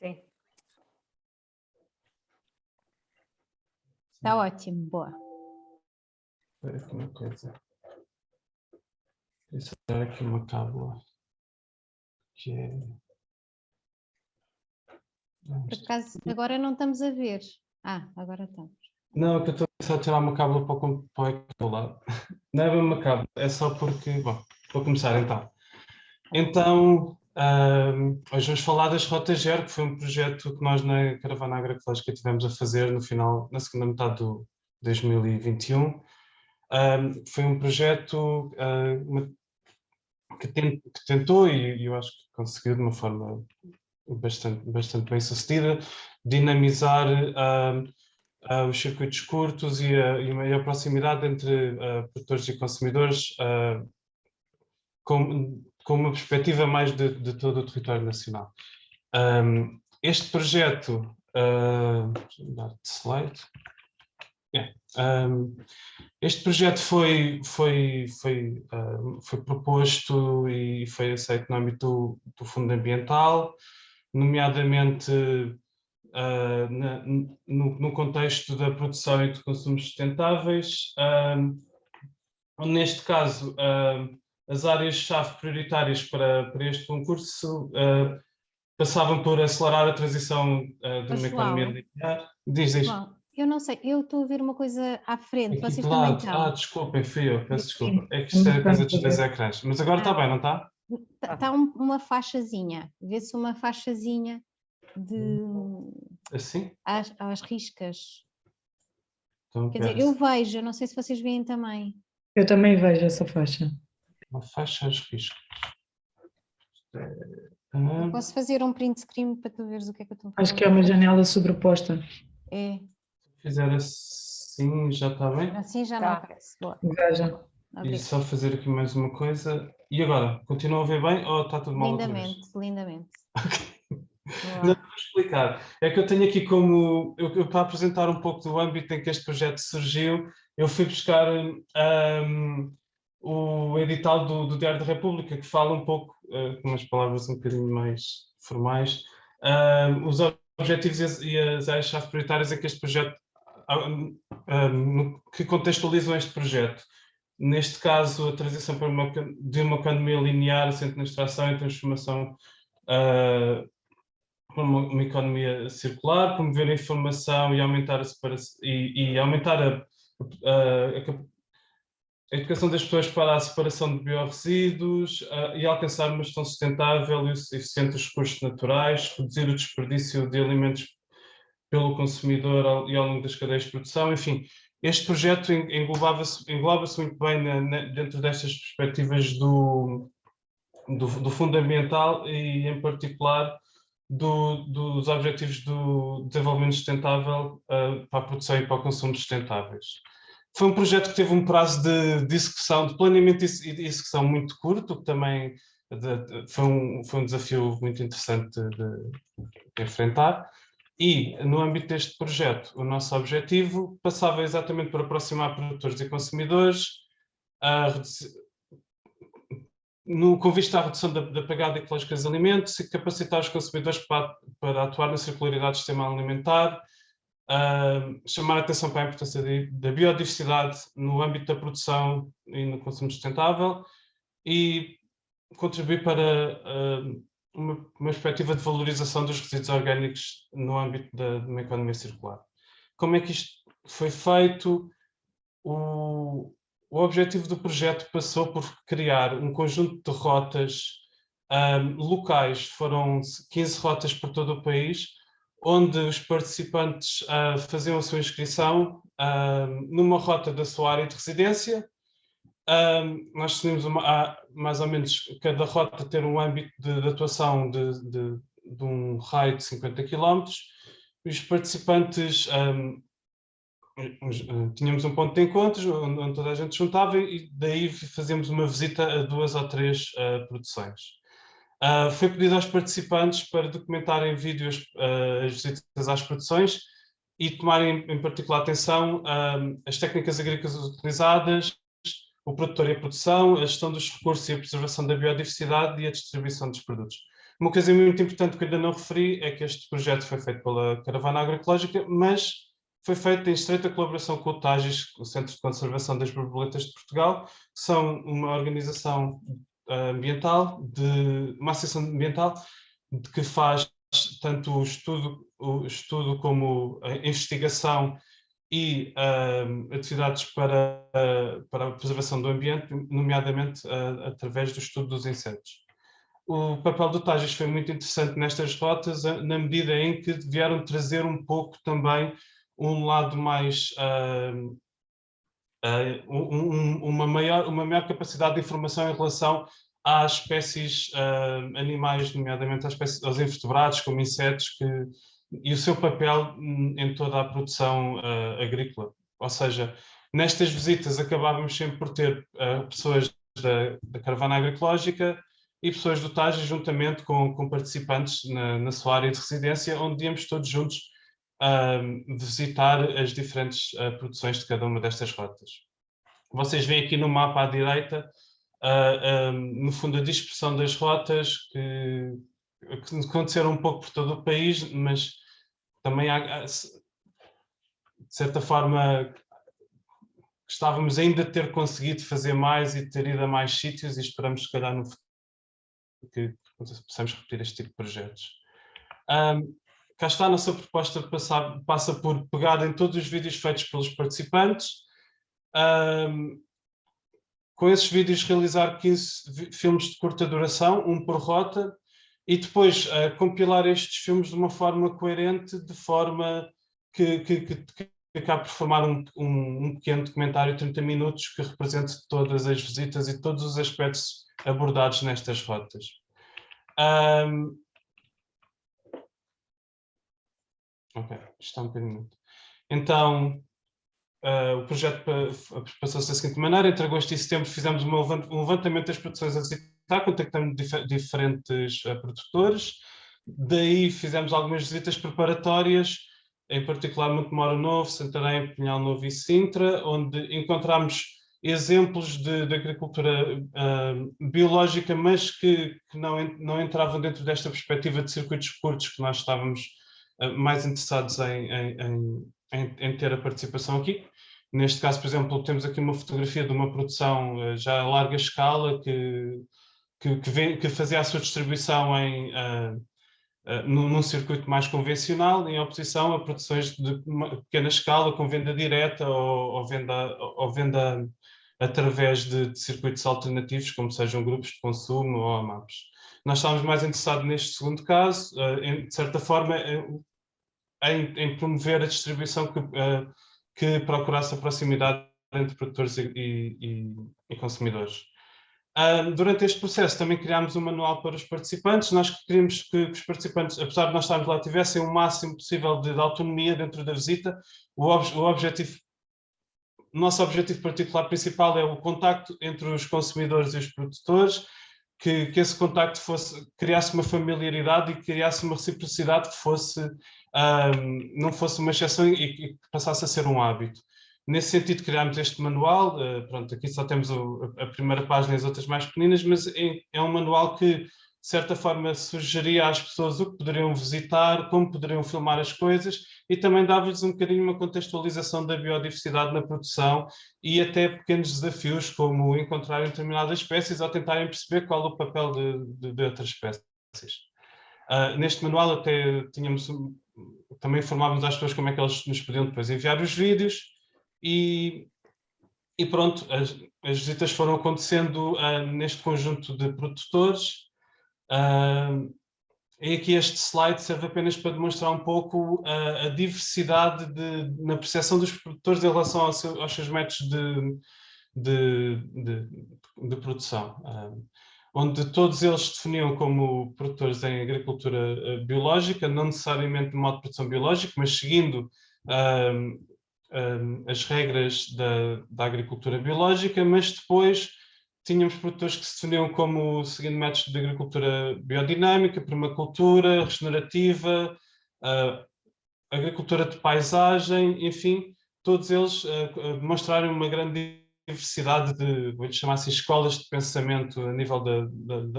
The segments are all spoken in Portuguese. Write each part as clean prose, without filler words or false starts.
Sim. Está ótimo, boa. Espera aqui uma coisa. Deixa eu dar aqui uma cábula. Que é... Por acaso, agora não estamos a ver. Agora estamos. Não, é que eu estou a tirar uma cábula para o ecrã do lado. Não é bem uma cábula, é só porque... Bom, vou começar então. Então, hoje vamos falar das Rotas Zero, que foi um projeto que nós na Caravana Agroecológica tivemos a fazer na segunda metade do 2021. Foi um projeto que tentou, e eu acho que conseguiu de uma forma bastante bem sucedida, dinamizar os circuitos curtos e a proximidade entre produtores e consumidores com uma perspectiva mais de todo o território nacional. Este projeto, dar slide. Este projeto foi proposto e foi aceito no âmbito do Fundo Ambiental, nomeadamente no contexto da produção e de consumos sustentáveis. Neste caso, as áreas-chave prioritárias para este concurso passavam por acelerar a transição de uma economia linear. Diz. João, eu não sei, eu estou a ver uma coisa à frente, Aqui vocês de também lado. estão. Desculpem, fui eu, peço desculpa. É que isto é coisa dos dois ecrãs. Mas agora está bem, não está? Está uma faixazinha, vê-se uma faixazinha de... Assim? às riscas. Então, Quer dizer, eu vejo, eu não sei se vocês veem também. Eu também vejo essa faixa. Uma faixa aos riscos. Eu posso fazer um print screen para tu veres o que é que eu estou a fazer. Acho que é uma janela sobreposta. É. Se fizer assim, já está bem? Assim já não aparece. Boa. Veja. E só fazer aqui mais uma coisa. E agora? Continuam a ver bem ou está tudo mal outra vez? Lindamente. Não, vou explicar. É que eu tenho aqui eu para apresentar um pouco do âmbito em que este projeto surgiu, eu fui buscar o edital do Diário da República, que fala um pouco, com umas palavras um bocadinho mais formais, os objetivos e as áreas-chave prioritárias em que este projeto, que contextualizam este projeto. Neste caso, a transição de uma economia linear, assente na extração e transformação para uma economia circular, promover a informação e aumentar a separação e aumentar a educação das pessoas para a separação de biorresíduos e alcançar uma gestão sustentável e eficiente dos recursos naturais, reduzir o desperdício de alimentos pelo consumidor e ao longo das cadeias de produção. Enfim, este projeto engloba-se muito bem dentro destas perspectivas do Fundo Ambiental e, em particular, dos Objetivos do Desenvolvimento Sustentável para a produção e para o consumo sustentáveis. Foi um projeto que teve um prazo de execução, de planeamento e execução muito curto, que também foi um desafio muito interessante de enfrentar. E, no âmbito deste projeto, o nosso objetivo passava exatamente por aproximar produtores e consumidores, com vista à redução da pegada ecológica dos alimentos e capacitar os consumidores para atuar na circularidade do sistema alimentar, chamar a atenção para a importância da biodiversidade no âmbito da produção e no consumo sustentável e contribuir para uma perspectiva de valorização dos resíduos orgânicos no âmbito de uma economia circular. Como é que isto foi feito? O objetivo do projeto passou por criar um conjunto de rotas locais, foram 15 rotas por todo o país, onde os participantes faziam a sua inscrição numa rota da sua área de residência. Nós decidimos mais ou menos cada rota ter um âmbito de atuação de um raio de 50 km. Os participantes tínhamos um ponto de encontro onde toda a gente juntava e daí fazíamos uma visita a 2 ou 3 produções. Foi pedido aos participantes para documentarem vídeos as visitas às produções e tomarem em particular atenção as técnicas agrícolas utilizadas, o produtor e a produção, a gestão dos recursos e a preservação da biodiversidade e a distribuição dos produtos. Uma coisa muito importante que eu ainda não referi é que este projeto foi feito pela Caravana Agroecológica, mas foi feito em estreita colaboração com o TAGIS, o Centro de Conservação das Borboletas de Portugal, que são uma organização ambiental, uma associação ambiental que faz tanto o estudo como a investigação e atividades para a preservação do ambiente, nomeadamente através do estudo dos insetos. O papel do TAGIS foi muito interessante nestas rotas, na medida em que vieram trazer um pouco também um lado mais, uma maior capacidade de informação em relação às espécies animais, nomeadamente aos invertebrados, como insetos, e o seu papel em toda a produção agrícola. Ou seja, nestas visitas acabávamos sempre por ter pessoas da Caravana Agroecológica e pessoas do TAGIS, juntamente com participantes na sua área de residência, onde íamos todos juntos visitar as diferentes produções de cada uma destas rotas. Vocês veem aqui no mapa à direita, no fundo, a dispersão das rotas que aconteceram um pouco por todo o país, mas também há, de certa forma, gostávamos ainda de ter conseguido fazer mais e ter ido a mais sítios, e esperamos, se calhar, no futuro que possamos repetir este tipo de projetos. Cá está, a nossa proposta passa por pegar em todos os vídeos feitos pelos participantes, com esses vídeos realizar 15 filmes de curta duração, um por rota, e depois compilar estes filmes de uma forma coerente, de forma que acabe por formar um pequeno documentário de 30 minutos que represente todas as visitas e todos os aspectos abordados nestas rotas. Ok, está um bocadinho. Então, o projeto passou-se da seguinte maneira: entre agosto e setembro fizemos um levantamento das produções a visitar, contactando diferentes produtores. Daí fizemos algumas visitas preparatórias, em particular Montemoro Novo, Santarém, Pinhal Novo e Sintra, onde encontramos exemplos de agricultura biológica, mas que não entravam dentro desta perspectiva de circuitos curtos que nós estávamos mais interessados em ter a participação aqui. Neste caso, por exemplo, temos aqui uma fotografia de uma produção já a larga escala que fazia a sua distribuição num circuito mais convencional, em oposição a produções de pequena escala, com venda direta ou venda através de circuitos alternativos, como sejam grupos de consumo ou AMAPs. Nós estávamos mais interessados neste segundo caso, de certa forma, em promover a distribuição que procurasse a proximidade entre produtores e consumidores. Durante este processo também criámos um manual para os participantes. Nós queríamos que os participantes, apesar de nós estarmos lá, tivessem o máximo possível de autonomia dentro da visita. O nosso objetivo particular principal é o contacto entre os consumidores e os produtores, que esse contacto criasse uma familiaridade e criasse uma reciprocidade que não fosse uma exceção e que passasse a ser um hábito. Nesse sentido, criámos este manual. Pronto, aqui só temos a primeira página e as outras mais pequeninas, mas é um manual que, de certa forma, sugeria às pessoas o que poderiam visitar, como poderiam filmar as coisas, e também dava-lhes um bocadinho uma contextualização da biodiversidade na produção e até pequenos desafios, como encontrarem determinadas espécies ou tentarem perceber qual o papel de outras espécies. Neste manual até também informávamos às pessoas como é que eles nos podiam depois enviar os vídeos, e pronto, as visitas foram acontecendo neste conjunto de produtores. E aqui este slide serve apenas para demonstrar um pouco a diversidade na percepção dos produtores em relação aos seus métodos de produção, onde todos eles se definiam como produtores em agricultura biológica, não necessariamente de modo de produção biológica, mas seguindo as regras da agricultura biológica, mas depois tínhamos produtores que se definiam como seguindo métodos de agricultura biodinâmica, permacultura, regenerativa, agricultura de paisagem, enfim, todos eles demonstraram uma grande diversidade de, vou-lhe chamar assim, escolas de pensamento a nível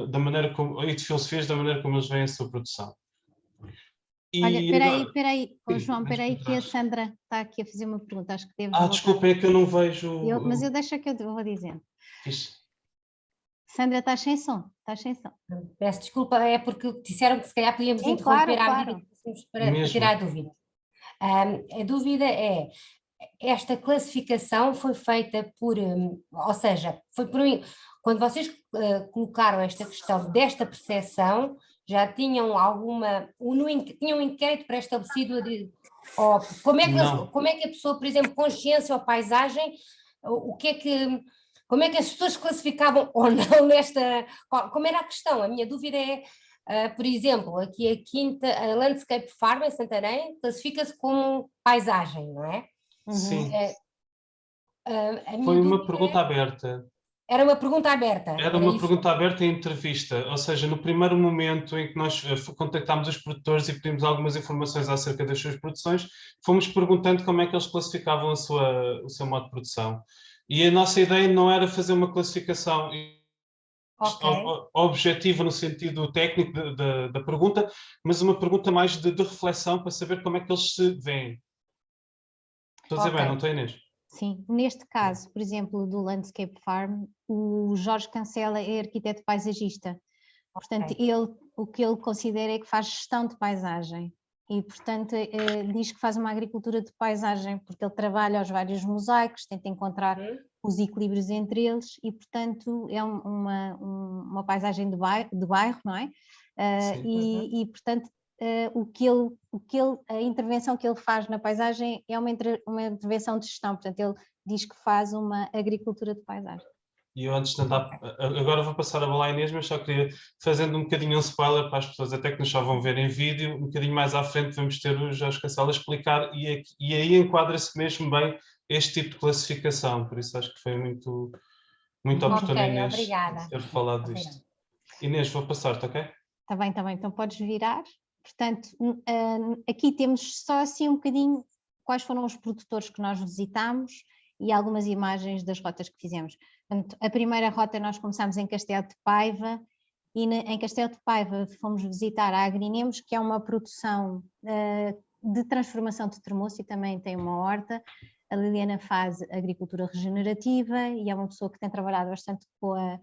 da maneira como, e de filosofias, da maneira como eles veem a sua produção. Olha, E espera agora, aí, oh, sim, João, espera aí para que a trás. Sandra está aqui a fazer uma pergunta, acho que deves voltar. Desculpa, é que eu não vejo. Mas eu deixo que eu vou dizendo. Fixe. Sandra, estás sem som, estás sem som. Peço desculpa, é porque disseram que se calhar podíamos Sim, interromper claro, à medida claro. que fossemos para tirar a dúvida. A dúvida é, esta classificação foi feita por, ou seja, foi por, quando vocês colocaram esta questão desta percepção, já tinham tinham um inquérito pré-estabelecido ou como é que a pessoa, por exemplo, consciência ou paisagem, o que é que, como é que as pessoas classificavam ou não nesta, como era a questão? A minha dúvida é, por exemplo, aqui a Landscape Farm em Santarém classifica-se como paisagem, não é? Sim. A minha Foi uma dúvida pergunta aberta. Era uma pergunta aberta. Era uma pergunta aberta em entrevista, ou seja, no primeiro momento em que nós contactámos os produtores e pedimos algumas informações acerca das suas produções, fomos perguntando como é que eles classificavam o seu modo de produção. E a nossa ideia não era fazer uma classificação objetiva no sentido técnico da pergunta, mas uma pergunta mais de reflexão para saber como é que eles se veem. Estou a dizer bem, não estou, Inês? Sim, neste caso, por exemplo, do Landscape Farm, o Jorge Cancela é arquiteto paisagista. Portanto, o que ele considera é que faz gestão de paisagem e, portanto, diz que faz uma agricultura de paisagem, porque ele trabalha os vários mosaicos, tenta encontrar os equilíbrios entre eles e, portanto, é uma paisagem de bairro, não é? E, portanto, a intervenção que ele faz na paisagem é uma intervenção de gestão, portanto ele diz que faz uma agricultura de paisagem. E eu antes de andar, agora vou passar a bola à Inês, mas só queria, fazendo um bocadinho um spoiler para as pessoas até que nos só vão ver em vídeo, um bocadinho mais à frente vamos ter o Jorge Cancela a explicar e aí enquadra-se mesmo bem este tipo de classificação, por isso acho que foi muito oportuno a Inês ter falado disto. Inês, vou passar-te, ok? Está bem, então podes virar. Portanto, aqui temos só assim um bocadinho quais foram os produtores que nós visitámos e algumas imagens das rotas que fizemos. Portanto, a primeira rota nós começámos em Castelo de Paiva e em Castelo de Paiva fomos visitar a Agrinemos, que é uma produção de transformação de termoço e também tem uma horta. A Liliana faz agricultura regenerativa e é uma pessoa que tem trabalhado bastante com a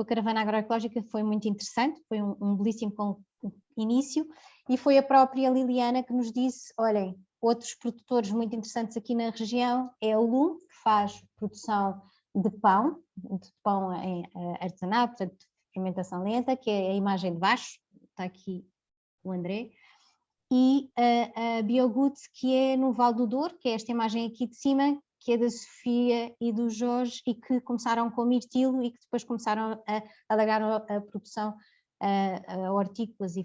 caravana agroecológica, foi muito interessante, foi um belíssimo início e foi a própria Liliana que nos disse, olhem, outros produtores muito interessantes aqui na região é o LUM, que faz produção de pão em artesanato, portanto, fermentação lenta, que é a imagem de baixo, está aqui o André, e a Biogoods, que é no Val do Douro, que é esta imagem aqui de cima, que é da Sofia e do Jorge e que começaram com mirtilo e que depois começaram a alargar a produção a hortícolas e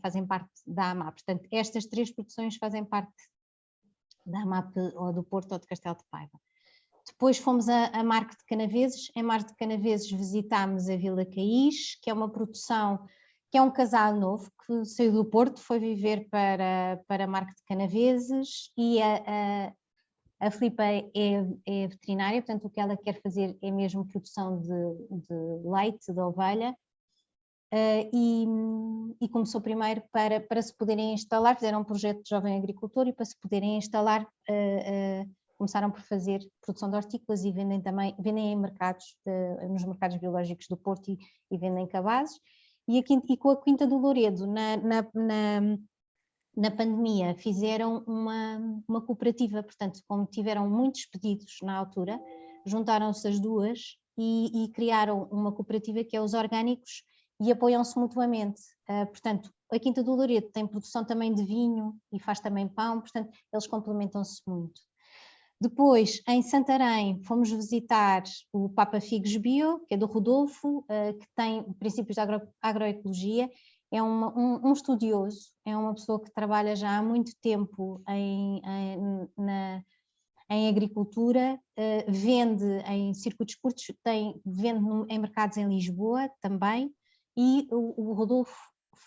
fazem parte da AMAP. Portanto, estas três produções fazem parte da AMAP ou do Porto ou de Castelo de Paiva. Depois fomos a Marque de Canaveses. Em Marque de Canaveses visitámos a Vila Caís, que é uma produção, que é um casal novo que saiu do Porto, foi viver para Marque de Canaveses e a Filipa é veterinária, portanto o que ela quer fazer é mesmo produção de leite de ovelha e começou primeiro para se poderem instalar, fizeram um projeto de jovem agricultor e para se poderem instalar começaram por fazer produção de hortícolas e vendem em mercados, nos mercados biológicos do Porto e vendem cabazes. E com a Quinta do Louredo, na pandemia, fizeram uma cooperativa, portanto, como tiveram muitos pedidos na altura, juntaram-se as duas e criaram uma cooperativa que é os orgânicos e apoiam-se mutuamente. Portanto, a Quinta do Louredo tem produção também de vinho e faz também pão, portanto, eles complementam-se muito. Depois, em Santarém, fomos visitar o Papa Figos Bio, que é do Rodolfo, que tem princípios de agroecologia. É um estudioso, é uma pessoa que trabalha já há muito tempo em agricultura, vende em circuitos curtos, vende em mercados em Lisboa também, e o Rodolfo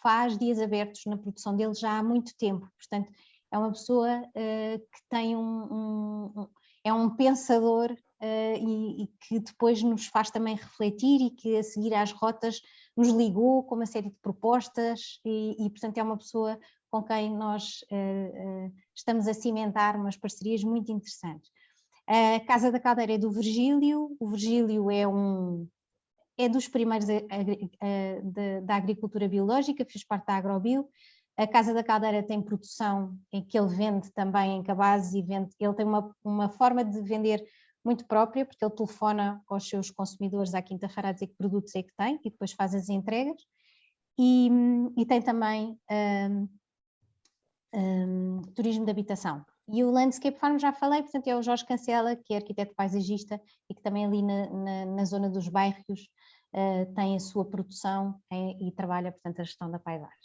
faz dias abertos na produção dele já há muito tempo, portanto é uma pessoa que tem é um pensador e que depois nos faz também refletir e que a seguir às rotas nos ligou com uma série de propostas e portanto é uma pessoa com quem nós estamos a cimentar umas parcerias muito interessantes. A Casa da Caldeira é do Virgílio, o Virgílio é dos primeiros da agricultura biológica, fez parte da Agrobio. A Casa da Caldeira tem produção em que ele vende também em cabazes e ele tem uma forma de vender muito própria, porque ele telefona aos seus consumidores à quinta-feira a dizer que produtos é que tem e depois faz as entregas. E tem também turismo de habitação. E o Landscape Farm já falei, portanto é o Jorge Cancela, que é arquiteto paisagista e que também ali na zona dos bairros tem a sua produção e trabalha, portanto, a gestão da paisagem.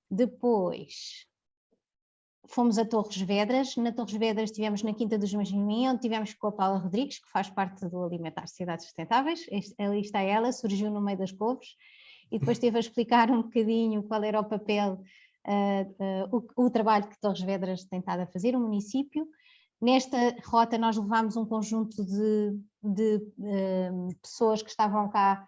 Depois fomos a Torres Vedras. Na Torres Vedras estivemos na Quinta dos Masmim, onde tivemos com a Paula Rodrigues, que faz parte do Alimentar Cidades Sustentáveis. Ali está ela, surgiu no meio das couves e depois esteve a explicar um bocadinho qual era o papel, o trabalho que Torres Vedras tem estado a fazer, o município. Nesta rota nós levámos um conjunto de pessoas que estavam cá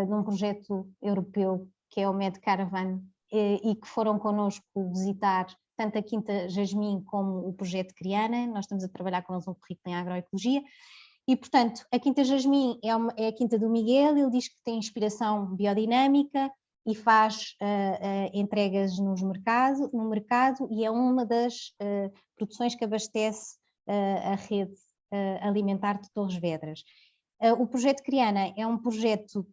num projeto europeu que é o Med Caravan e que foram connosco visitar tanto a Quinta Jasmim como o projeto Criana. Nós estamos a trabalhar com eles um currículo em agroecologia e, portanto, a Quinta Jasmim é a Quinta do Miguel. Ele diz que tem inspiração biodinâmica e faz entregas no mercado e é uma das produções que abastece a rede alimentar de Torres Vedras. O projeto Criana é um projeto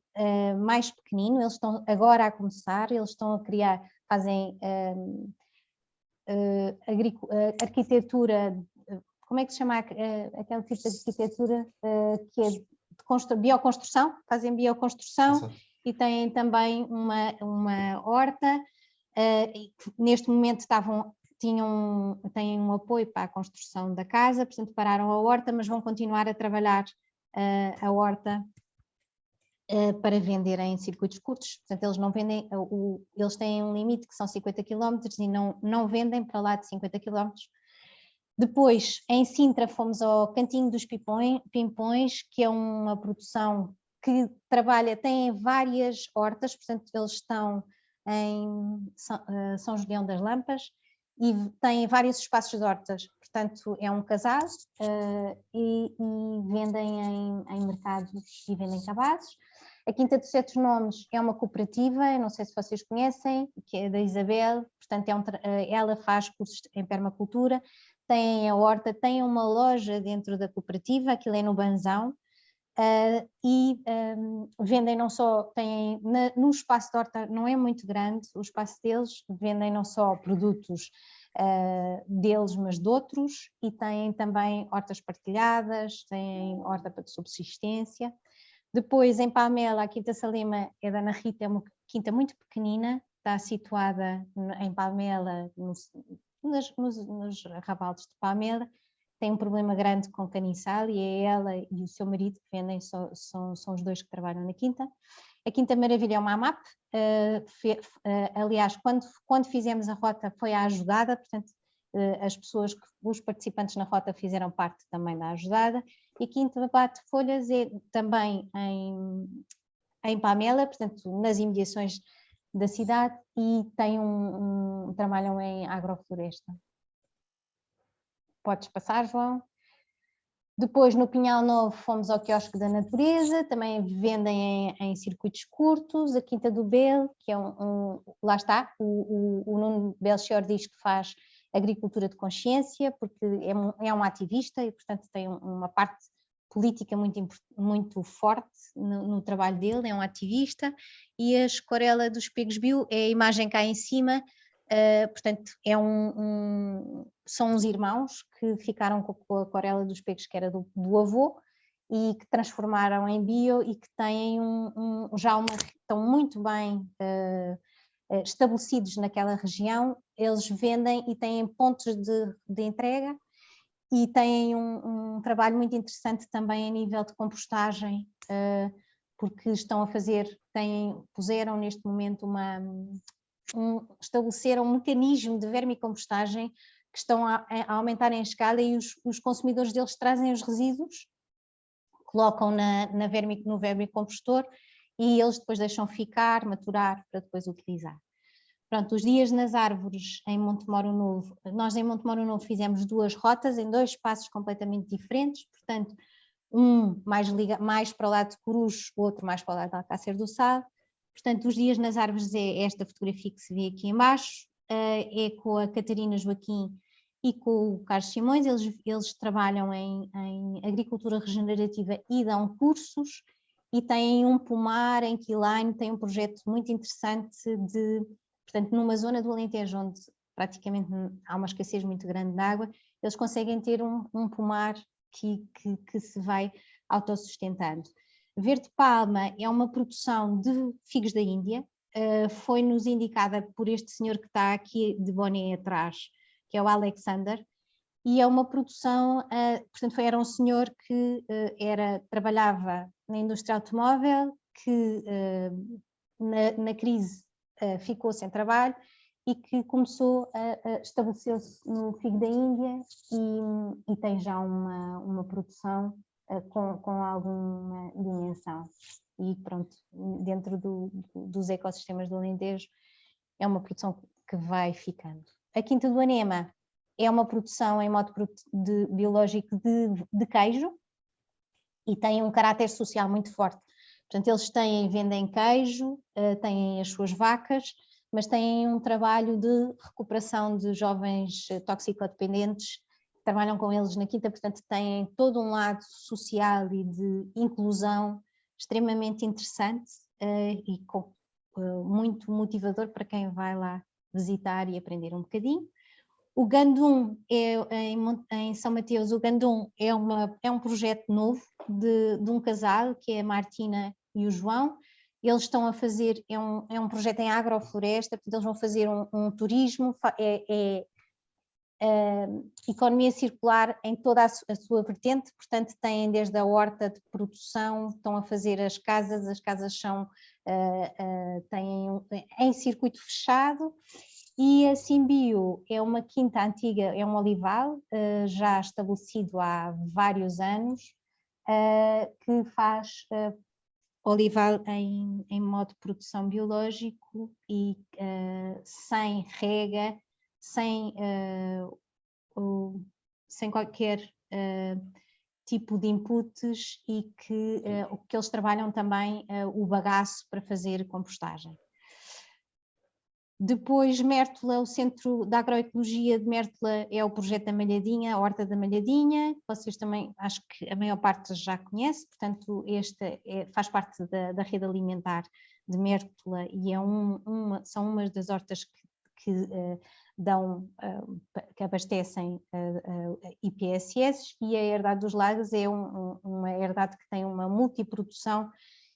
mais pequenino, eles estão agora a começar, eles estão a criar, fazem arquitetura, como é que se chama aquele tipo de arquitetura que é de bioconstrução, fazem bioconstrução. Exato. E têm também uma horta, neste momento têm um apoio para a construção da casa, portanto pararam a horta, mas vão continuar a trabalhar a horta para vender em circuitos curtos. Portanto, eles não vendem, eles têm um limite que são 50 km e não vendem para lá de 50 km. Depois, em Sintra, fomos ao Cantinho dos Pimpões, que é uma produção que trabalha, tem várias hortas, portanto, eles estão em São Julião das Lampas e têm vários espaços de hortas, portanto é um casado e vendem em mercados e vendem cabazes. A Quinta dos Sete Nomes é uma cooperativa, não sei se vocês conhecem, que é da Isabel, portanto ela faz cursos em permacultura, tem a horta, tem uma loja dentro da cooperativa, aquilo é no Banzão, vendem não só, têm no espaço de horta, não é muito grande o espaço deles, vendem não só produtos deles, mas de outros, e têm também hortas partilhadas, têm horta para subsistência. Depois, em Palmela, a Quinta Salema é da Ana Rita, é uma quinta muito pequenina, está situada em Palmela, nos arrabaldes de Palmela. Tem um problema grande com caniçal e é ela e o seu marido que vendem, são os dois que trabalham na quinta. A Quinta Maravilha é uma AMAP, aliás, quando fizemos a rota foi a ajudada, portanto os participantes na rota fizeram parte também da ajudada. E a Quinta Bate Folhas é também em Palmela, portanto nas imediações da cidade, e tem trabalham em agrofloresta. Podes passar, João. Depois, no Pinhal Novo, fomos ao Quiosque da Natureza, também vendem em circuitos curtos. A Quinta do Bel, que é lá está, o Nuno Belchior diz que faz agricultura de consciência, porque é um ativista e, portanto, tem uma parte política muito forte no trabalho dele, é um ativista. E a Escorela dos Pegos Bio é a imagem cá em cima. Portanto, são uns irmãos que ficaram com a aquarela dos pegos que era do avô e que transformaram em bio e que têm estão muito bem estabelecidos naquela região. Eles vendem e têm pontos de entrega e têm um trabalho muito interessante também a nível de compostagem, porque estão a fazer, puseram neste momento estabeleceram um mecanismo de vermicompostagem que estão a aumentar em escala, e os consumidores deles trazem os resíduos colocam no vermicompostor e eles depois deixam ficar, maturar, para depois utilizar. Pronto, os dias nas árvores em Montemoro Novo, nós em Montemoro Novo fizemos 2 rotas em 2 espaços completamente diferentes, portanto, um mais para o lado de Coruche, o outro mais para o lado de Alcácer do Sal. Portanto, os dias nas árvores é esta fotografia que se vê aqui em baixo, é com a Catarina Joaquim e com o Carlos Simões. Eles trabalham em agricultura regenerativa e dão cursos, e têm um pomar em Quiline, tem um projeto muito interessante portanto, numa zona do Alentejo onde praticamente há uma escassez muito grande de água, eles conseguem ter um pomar que se vai autossustentando. Verde Palma é uma produção de figos da Índia, foi-nos indicada por este senhor que está aqui de boné atrás, que é o Alexander, e é uma produção, portanto era um senhor que trabalhava na indústria automóvel, que na crise ficou sem trabalho e que estabeleceu-se no figo da Índia e tem já uma produção com alguma dimensão. E pronto, dentro dos ecossistemas do Alentejo é uma produção que vai ficando. A Quinta do Anema é uma produção em modo biológico de queijo e tem um caráter social muito forte. Portanto, eles vendem queijo, têm as suas vacas, mas têm um trabalho de recuperação de jovens toxicodependentes, trabalham com eles na quinta, portanto têm todo um lado social e de inclusão extremamente interessante e muito motivador para quem vai lá visitar e aprender um bocadinho. O Gandum, em São Mateus, o Gandum é um projeto novo de um casal, que é a Martina e o João. Eles estão a fazer, é um projeto em agrofloresta, portanto eles vão fazer um turismo, economia circular em toda a sua vertente, portanto têm desde a horta de produção, estão a fazer as casas são têm em circuito fechado. E a Simbio é uma quinta antiga, é um olival já estabelecido há vários anos, que faz olival em modo de produção biológico e sem rega, sem qualquer tipo de inputs, e que eles trabalham também o bagaço para fazer compostagem. Depois, Mértola, o Centro de Agroecologia de Mértola é o projeto da Malhadinha, a Horta da Malhadinha, vocês também, acho que a maior parte já conhece, portanto este faz parte da rede alimentar de Mértola e são umas das hortas que abastecem IPSS, e a Herdade dos Lagos é uma herdade que tem uma multiprodução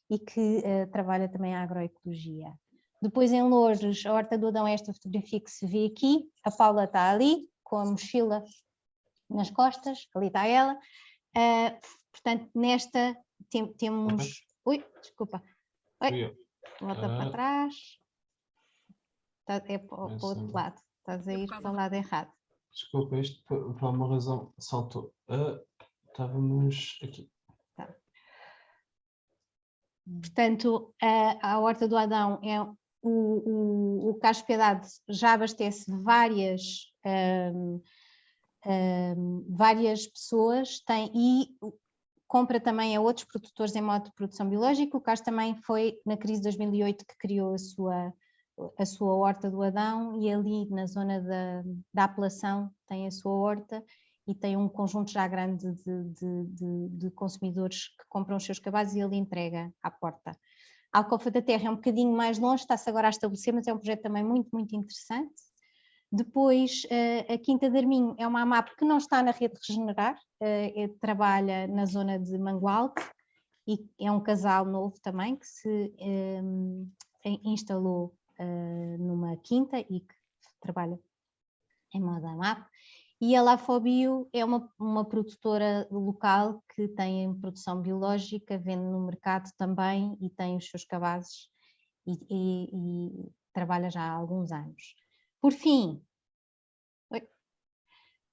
e que trabalha também a agroecologia. Depois em Loures, a Horta do Adão é esta fotografia que se vê aqui, a Paula está ali, com a mochila nas costas, ali está ela, portanto nesta temos... Ui, desculpa, volta para trás, é para o outro lado, estás a ir para o lado errado. Desculpa, isto por alguma razão saltou. Estávamos aqui. Tá. Portanto, a Horta do Adão é o Carlos Piedade já abastece várias pessoas, e compra também a outros produtores em modo de produção biológica. O Carlos também foi na crise de 2008 que criou a sua Horta do Adão, e ali na zona da Apelação tem a sua horta e tem um conjunto já grande de consumidores que compram os seus cabazes e ele entrega à porta. A Alcofa da Terra é um bocadinho mais longe, está-se agora a estabelecer, mas é um projeto também muito, muito interessante. Depois, a Quinta de Arminho é uma AMAP que não está na rede Regenerar, trabalha na zona de Mangualde, e é um casal novo também que se instalou numa quinta e que trabalha em modo AMAP. E a Lafobio é uma produtora local que tem produção biológica, vende no mercado também e tem os seus cabazes e trabalha já há alguns anos. Por fim,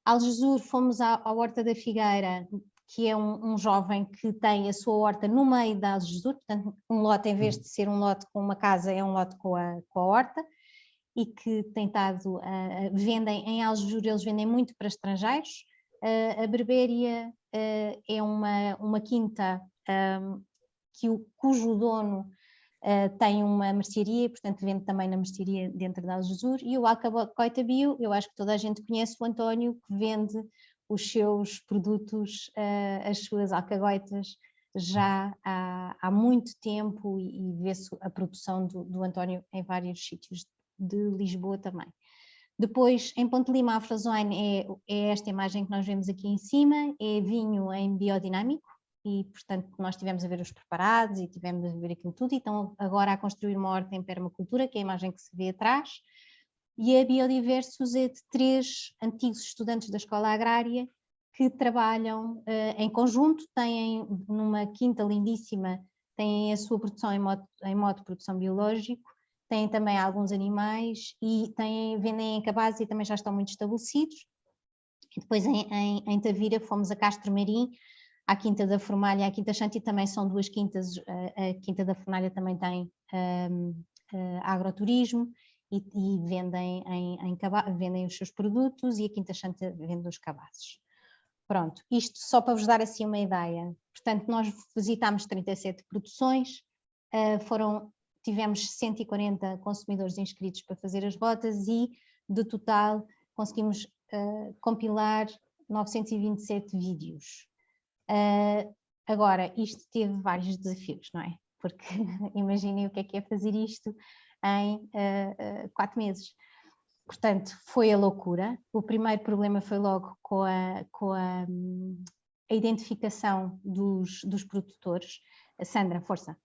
Algesur, fomos à Horta da Figueira, que é um jovem que tem a sua horta no meio da Algesur, portanto um lote, em vez de ser um lote com uma casa, é um lote com a horta, e que tem estado, vendem em Algesur, eles vendem muito para estrangeiros. A Berbéria é uma quinta cujo dono tem uma mercearia, portanto vende também na mercearia dentro da Algesur, e o Alcacoita Bio, eu acho que toda a gente conhece o António, que vende os seus produtos, as suas alcagoitas, já há muito tempo, e vê-se a produção do António em vários sítios de Lisboa também. Depois, em Ponte Lima, a Afrazoine é esta imagem que nós vemos aqui em cima, é vinho em biodinâmico, e portanto nós tivemos a ver os preparados e tivemos a ver aquilo tudo, e estão agora a construir uma horta em permacultura, que é a imagem que se vê atrás, e a Biodiversus é de 3 antigos estudantes da escola agrária que trabalham em conjunto, têm numa quinta lindíssima, têm a sua produção em modo de produção biológico, têm também alguns animais e vendem em cabazes e também já estão muito estabelecidos. E depois em Tavira fomos a Castro Marim, à Quinta da Fornalha e à Quinta Xanti, também são 2 quintas, a Quinta da Fornalha também tem agroturismo e vendem vendem os seus produtos, e a Quinta Xanti vende os cabazes. Pronto, isto só para vos dar assim uma ideia. Portanto, nós visitámos 37 produções, tivemos 140 consumidores inscritos para fazer as rotas e, de total, conseguimos compilar 927 vídeos. Agora, isto teve vários desafios, não é? Porque imaginem o que é fazer isto em 4 meses. Portanto, foi a loucura. O primeiro problema foi logo com a identificação dos produtores. Sandra, força.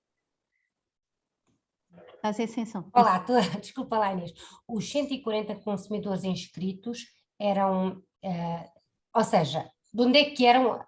Estás em ascensão. Olá, desculpa lá, Inês. Os 140 consumidores inscritos eram, ou seja, de onde é que eram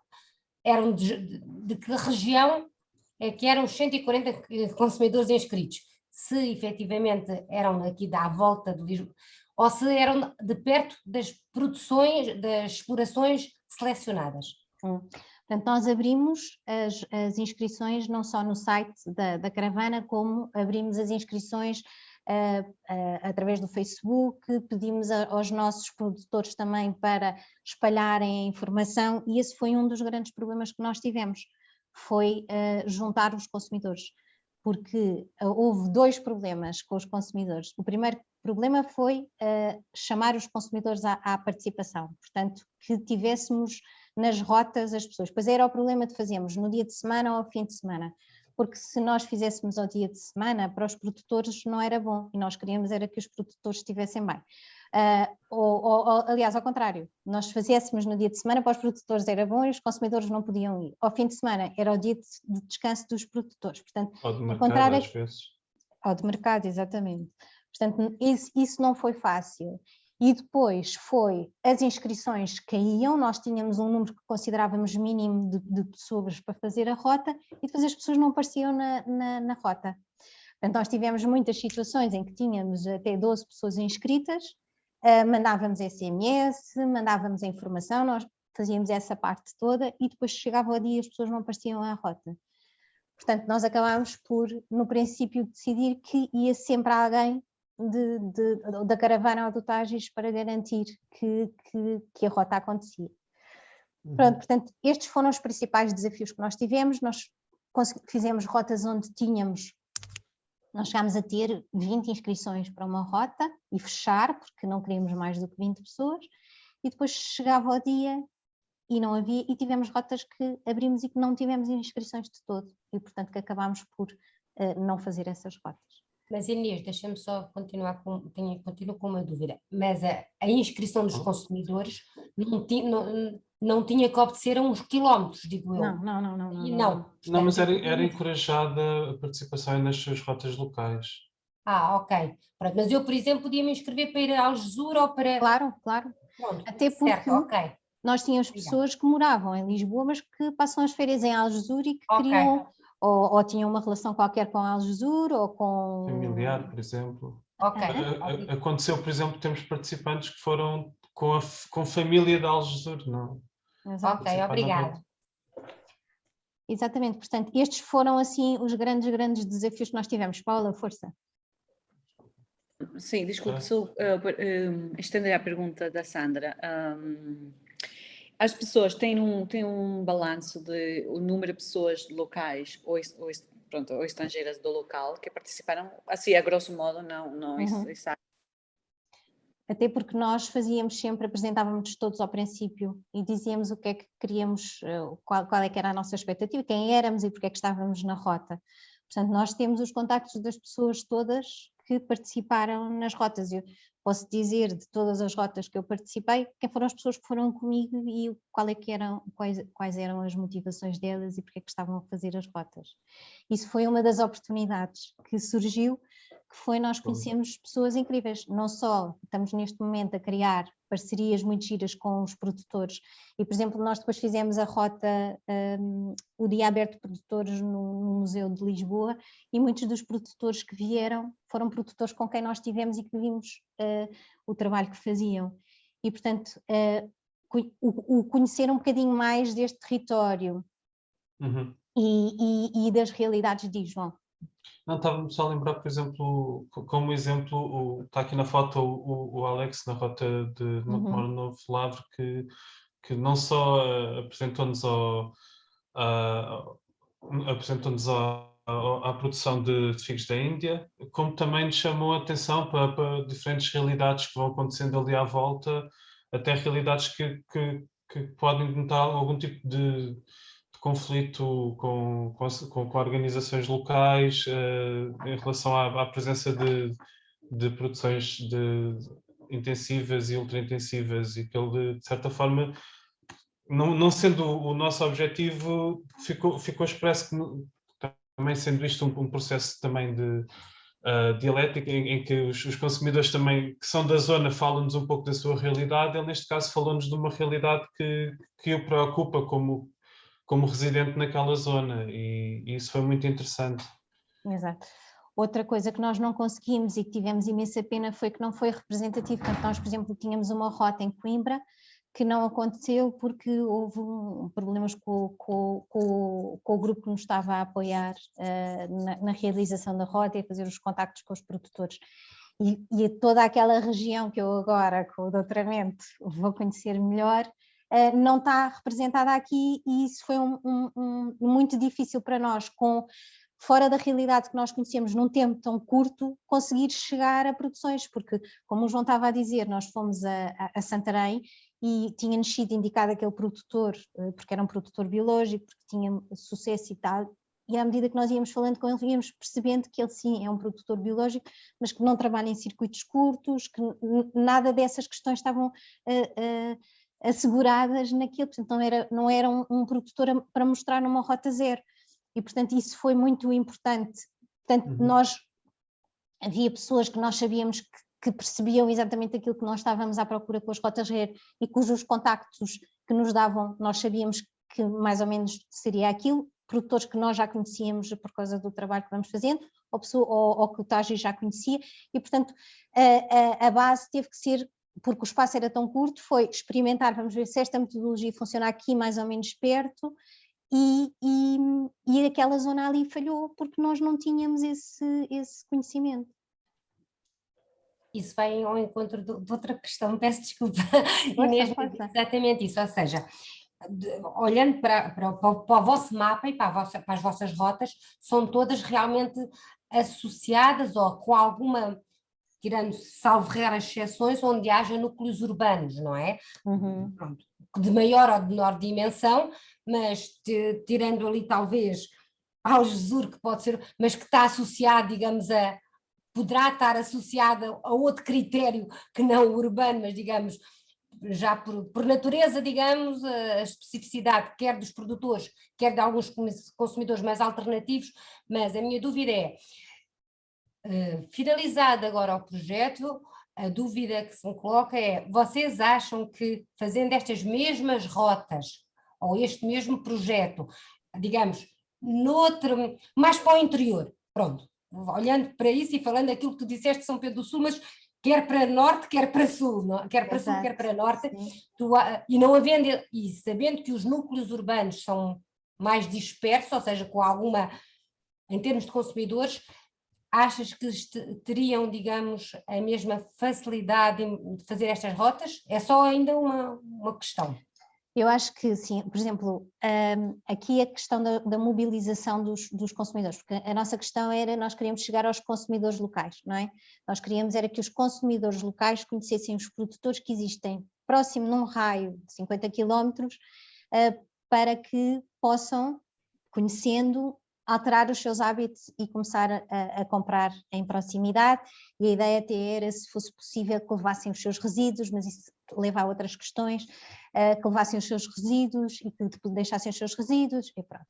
de que região é que eram os 140 consumidores inscritos? Se efetivamente eram aqui da volta de Lisboa, ou se eram de perto das produções, das explorações selecionadas? Portanto, nós abrimos as inscrições não só no site da caravana, como abrimos as inscrições através do Facebook, pedimos aos nossos produtores também para espalharem a informação, e esse foi um dos grandes problemas que nós tivemos, foi juntar os consumidores, porque houve 2 problemas com os consumidores. O primeiro problema foi chamar os consumidores à participação, portanto, que tivéssemos nas rotas as pessoas. Pois era o problema de fazermos no dia de semana ou ao fim de semana, porque se nós fizéssemos ao dia de semana, para os produtores não era bom, e nós queríamos era que os produtores estivessem bem. Aliás, ao contrário, nós fizéssemos no dia de semana, para os produtores era bom e os consumidores não podiam ir. Ao fim de semana era o dia de descanso dos produtores. Portanto, ou de mercado, às vezes. Ou de mercado, exatamente. Portanto, isso não foi fácil. E depois as inscrições caíam, nós tínhamos um número que considerávamos mínimo de pessoas para fazer a rota, e depois as pessoas não apareciam na rota. Portanto, nós tivemos muitas situações em que tínhamos até 12 pessoas inscritas, mandávamos SMS, mandávamos a informação, nós fazíamos essa parte toda, e depois chegava o dia e as pessoas não apareciam à rota. Portanto, nós acabámos por, no princípio, decidir que ia sempre alguém da caravana ou do Tages para garantir que a rota acontecia. Pronto, portanto, estes foram os principais desafios que nós tivemos. Nós fizemos rotas onde nós chegámos a ter 20 inscrições para uma rota e fechar, porque não queríamos mais do que 20 pessoas, e depois chegava o dia e não havia, e tivemos rotas que abrimos e que não tivemos inscrições de todo, e portanto que acabámos por não fazer essas rotas. Mas Inês, deixa-me só continuo com uma dúvida, mas a inscrição dos consumidores não tinha que obedecer a uns quilómetros, digo eu. Não. Não, mas era encorajada a participação nas suas rotas locais. Ok. Pronto, mas eu, por exemplo, podia me inscrever para ir a Algesur ou para... Claro. Pronto, até porque certo, nós tínhamos pessoas que moravam em Lisboa, mas que passam as férias em Algesur e que queriam... Ou tinham uma relação qualquer com Algesur ou com... familiar, por exemplo. Ok. Aconteceu, por exemplo, temos participantes que foram com família de Algesur, não? Exato. Ok, obrigada. Exatamente, portanto, estes foram assim os grandes desafios que nós tivemos. Paula, força. Sim, desculpe, só estender a pergunta da Sandra. As pessoas têm um balanço de o número de pessoas locais ou estrangeiras do local que participaram, assim, a grosso modo, não exato. Até porque nós fazíamos sempre, apresentávamos todos ao princípio e dizíamos o que é que queríamos, qual é que era a nossa expectativa, quem éramos e porque é que estávamos na rota. Portanto, nós temos os contactos das pessoas todas que participaram nas rotas. Eu posso dizer de todas as rotas que eu participei, quem foram as pessoas que foram comigo e quais eram as motivações delas e porque é que estavam a fazer as rotas. Isso foi uma das oportunidades que surgiu, que foi nós conhecemos pessoas incríveis. Não só estamos neste momento a criar parcerias muito giras com os produtores e, por exemplo, nós depois fizemos a rota, o Dia Aberto de Produtores no Museu de Lisboa e muitos dos produtores que vieram foram produtores com quem nós tivemos e que vimos o trabalho que faziam. E, portanto, o conhecer um bocadinho mais deste território e das realidades de João. Não, estava-me só a lembrar, por exemplo, como exemplo, está aqui na foto o Alex na rota de Montemor Novo Lavre, que não só apresentou-nos à produção de figos da Índia, como também nos chamou a atenção para diferentes realidades que vão acontecendo ali à volta, até realidades que podem notar algum tipo de conflito com organizações locais em relação à presença de produções intensivas e ultra-intensivas e que ele, de certa forma, não sendo o nosso objetivo, ficou expresso que também sendo isto um processo também de dialética em que os consumidores também que são da zona falam-nos um pouco da sua realidade, ele neste caso falou-nos de uma realidade que o preocupa como residente naquela zona e isso foi muito interessante. Exato. Outra coisa que nós não conseguimos e que tivemos imensa pena foi que não foi representativo. Portanto, nós, por exemplo, tínhamos uma rota em Coimbra que não aconteceu porque houve problemas com o grupo que nos estava a apoiar na realização da rota e a fazer os contactos com os produtores. E toda aquela região que eu agora, com o doutoramento, vou conhecer melhor, não está representada aqui e isso foi muito difícil para nós, fora da realidade que nós conhecemos num tempo tão curto, conseguir chegar a produções, porque, como o João estava a dizer, nós fomos a Santarém e tinha-nos sido indicado aquele produtor, porque era um produtor biológico, porque tinha sucesso e tal, e à medida que nós íamos falando com ele, íamos percebendo que ele sim é um produtor biológico, mas que não trabalha em circuitos curtos, que nada dessas questões estavam asseguradas naquilo, portanto não era um produtor para mostrar numa rota zero. E, portanto, isso foi muito importante. Portanto, havia pessoas que nós sabíamos que percebiam exatamente aquilo que nós estávamos à procura com as rotas RER e cujos contactos que nos davam, nós sabíamos que mais ou menos seria aquilo, produtores que nós já conhecíamos por causa do trabalho que vamos fazendo, ou que o Taji já conhecia, e, portanto, a base teve que ser, porque o espaço era tão curto, foi experimentar, vamos ver se esta metodologia funciona aqui mais ou menos perto, e aquela zona ali falhou porque nós não tínhamos esse conhecimento. Isso vai ao encontro de outra questão, peço desculpa, Inês, exatamente isso, ou seja, olhando para o vosso mapa e para as vossas rotas, são todas realmente associadas ou com alguma, tirando salvo raras exceções, onde haja núcleos urbanos, não é? Pronto, de maior ou de menor dimensão, mas tirando ali talvez ao Jesur, que pode ser, mas que está associado, digamos, poderá estar associado a outro critério que não o urbano, mas digamos, já por natureza, digamos, a especificidade, quer dos produtores, quer de alguns consumidores mais alternativos, mas a minha dúvida é, finalizado agora o projeto, a dúvida que se me coloca é, vocês acham que fazendo estas mesmas rotas, ou este mesmo projeto, digamos, mais para o interior, pronto, olhando para isso e falando aquilo que tu disseste de São Pedro do Sul, mas quer para norte, quer para sul, não? Quer para sul, quer para norte, e não havendo, e sabendo que os núcleos urbanos são mais disperso, ou seja, com alguma, em termos de consumidores, achas que teriam, digamos, a mesma facilidade de fazer estas rotas? É só ainda uma questão. Eu acho que sim, por exemplo, aqui a questão da mobilização dos consumidores, porque a nossa questão era, nós queríamos chegar aos consumidores locais, não é? Nós queríamos era que os consumidores locais conhecessem os produtores que existem próximo num raio de 50 quilómetros, para que possam, conhecendo, alterar os seus hábitos e começar a comprar em proximidade, e a ideia até era, se fosse possível, que levassem os seus resíduos, mas isso leva a outras questões, que levassem os seus resíduos e que deixassem os seus resíduos, e pronto.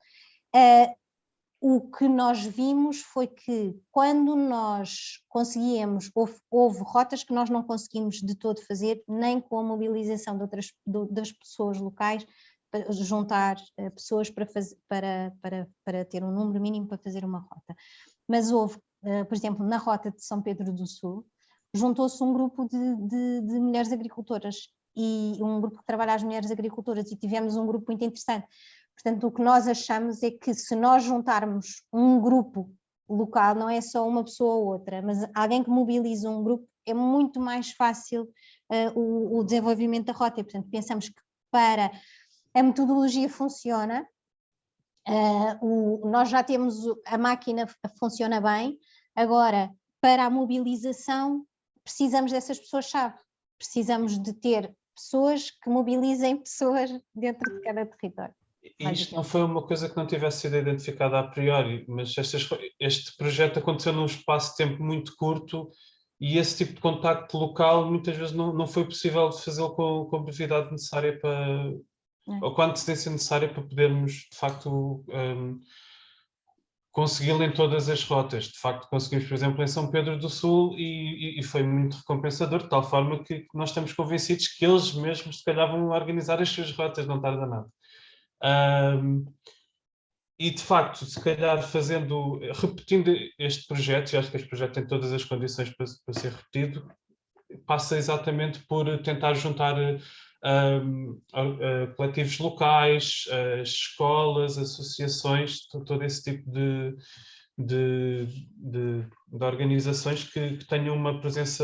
O que nós vimos foi que quando nós conseguíamos, houve rotas que nós não conseguimos de todo fazer, nem com a mobilização das pessoas locais, para juntar pessoas para ter um número mínimo para fazer uma rota. Mas houve, por exemplo, na rota de São Pedro do Sul, juntou-se um grupo de mulheres agricultoras e um grupo que trabalha as mulheres agricultoras, e tivemos um grupo muito interessante. Portanto, o que nós achamos é que, se nós juntarmos um grupo local, não é só uma pessoa ou outra, mas alguém que mobiliza um grupo, é muito mais fácil o desenvolvimento da rota. E, portanto, pensamos que para a metodologia funciona, nós já temos a máquina, funciona bem, agora para a mobilização precisamos dessas pessoas-chave, precisamos de ter pessoas que mobilizem pessoas dentro de cada território. E isto não foi uma coisa que não tivesse sido identificada a priori, mas este projeto aconteceu num espaço de tempo muito curto, e esse tipo de contacto local muitas vezes não foi possível de fazê-lo com a brevidade necessária ou com a antecedência necessária para podermos, de facto, consegui-lo em todas as rotas. De facto, conseguimos, por exemplo, em São Pedro do Sul, e foi muito recompensador, de tal forma que nós estamos convencidos que eles mesmos, se calhar, vão organizar as suas rotas, não tarda nada. E, de facto, se calhar repetindo este projeto, e acho que este projeto tem todas as condições para ser repetido, passa exatamente por tentar juntar coletivos locais, escolas, associações, todo esse tipo de organizações que tenham uma presença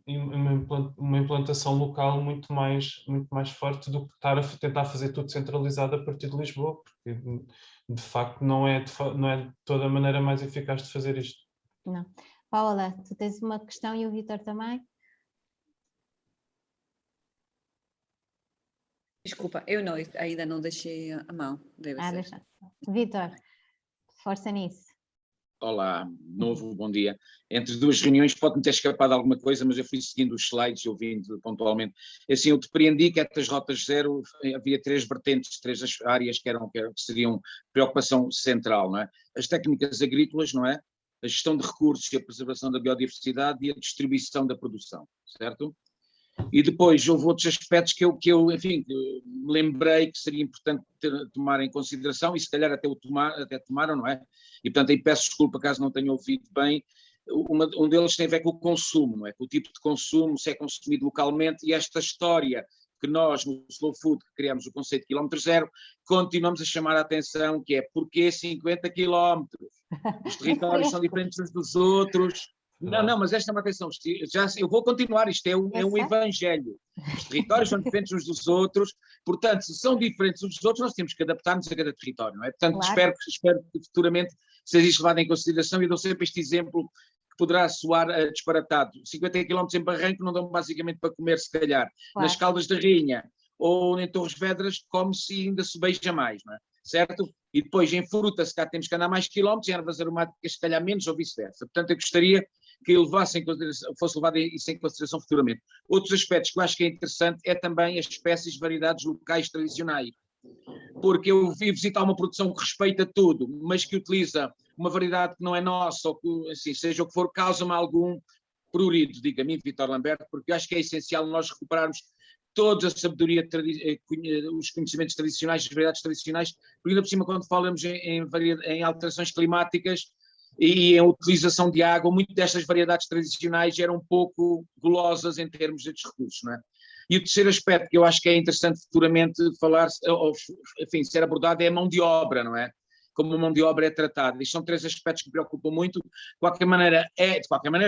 e uma implantação local muito mais forte do que estar a tentar fazer tudo centralizado a partir de Lisboa, porque de facto não é toda a maneira mais eficaz de fazer isto. Não. Paula, tu tens uma questão e o Vítor também? Desculpa, eu ainda não deixei a mão, deve ser. Deixa. Vítor, força nisso. Olá, novo, bom dia. Entre duas reuniões pode-me ter escapado alguma coisa, mas eu fui seguindo os slides e ouvindo pontualmente. Assim, eu depreendi que estas rotas zero, havia três vertentes, três áreas que seriam preocupação central, não é? As técnicas agrícolas, não é? A gestão de recursos e a preservação da biodiversidade e a distribuição da produção, certo? E depois houve outros aspectos que eu enfim, me lembrei que seria importante tomar em consideração, e se calhar até tomaram, não é? E portanto aí peço desculpa caso não tenha ouvido bem. Um deles tem a ver com o consumo, não é? Com o tipo de consumo, se é consumido localmente, e esta história que nós no Slow Food, que criamos o conceito de quilómetro zero, continuamos a chamar a atenção, que é porquê 50 quilómetros? Os territórios são diferentes uns dos outros. Não, mas esta é uma atenção, eu vou continuar, isto é um evangelho. Os territórios são diferentes uns dos outros, portanto, se são diferentes uns dos outros, nós temos que adaptar-nos a cada território, não é? Portanto, claro. espero que futuramente seja isto levado em consideração, e dou sempre este exemplo que poderá soar disparatado. 50 km em Barranco não dão basicamente para comer, se calhar. Claro. Nas Caldas da Rainha ou em Torres Vedras come-se e ainda se beija mais, não é? Certo? E depois em fruta, se cá temos que andar mais quilómetros, em ervas aromáticas se calhar menos, ou vice-versa. Portanto, eu gostaria que fosse levado isso em consideração futuramente. Outros aspectos que eu acho que é interessante é também as espécies, variedades locais tradicionais. Porque eu vi visitar uma produção que respeita tudo, mas que utiliza uma variedade que não é nossa, ou que, assim, seja o que for, causa-me algum prurido, diga-me, Vítor Lamberto, porque eu acho que é essencial nós recuperarmos toda a sabedoria, os conhecimentos tradicionais, as variedades tradicionais, porque ainda por cima quando falamos em alterações climáticas e em utilização de água, muitas destas variedades tradicionais eram um pouco golosas em termos destes recursos, não é? E o terceiro aspecto que eu acho que é interessante futuramente falar, ou, enfim, ser abordado é a mão de obra, não é? Como a mão de obra é tratada. Isto são 3 aspectos que me preocupam muito. De qualquer maneira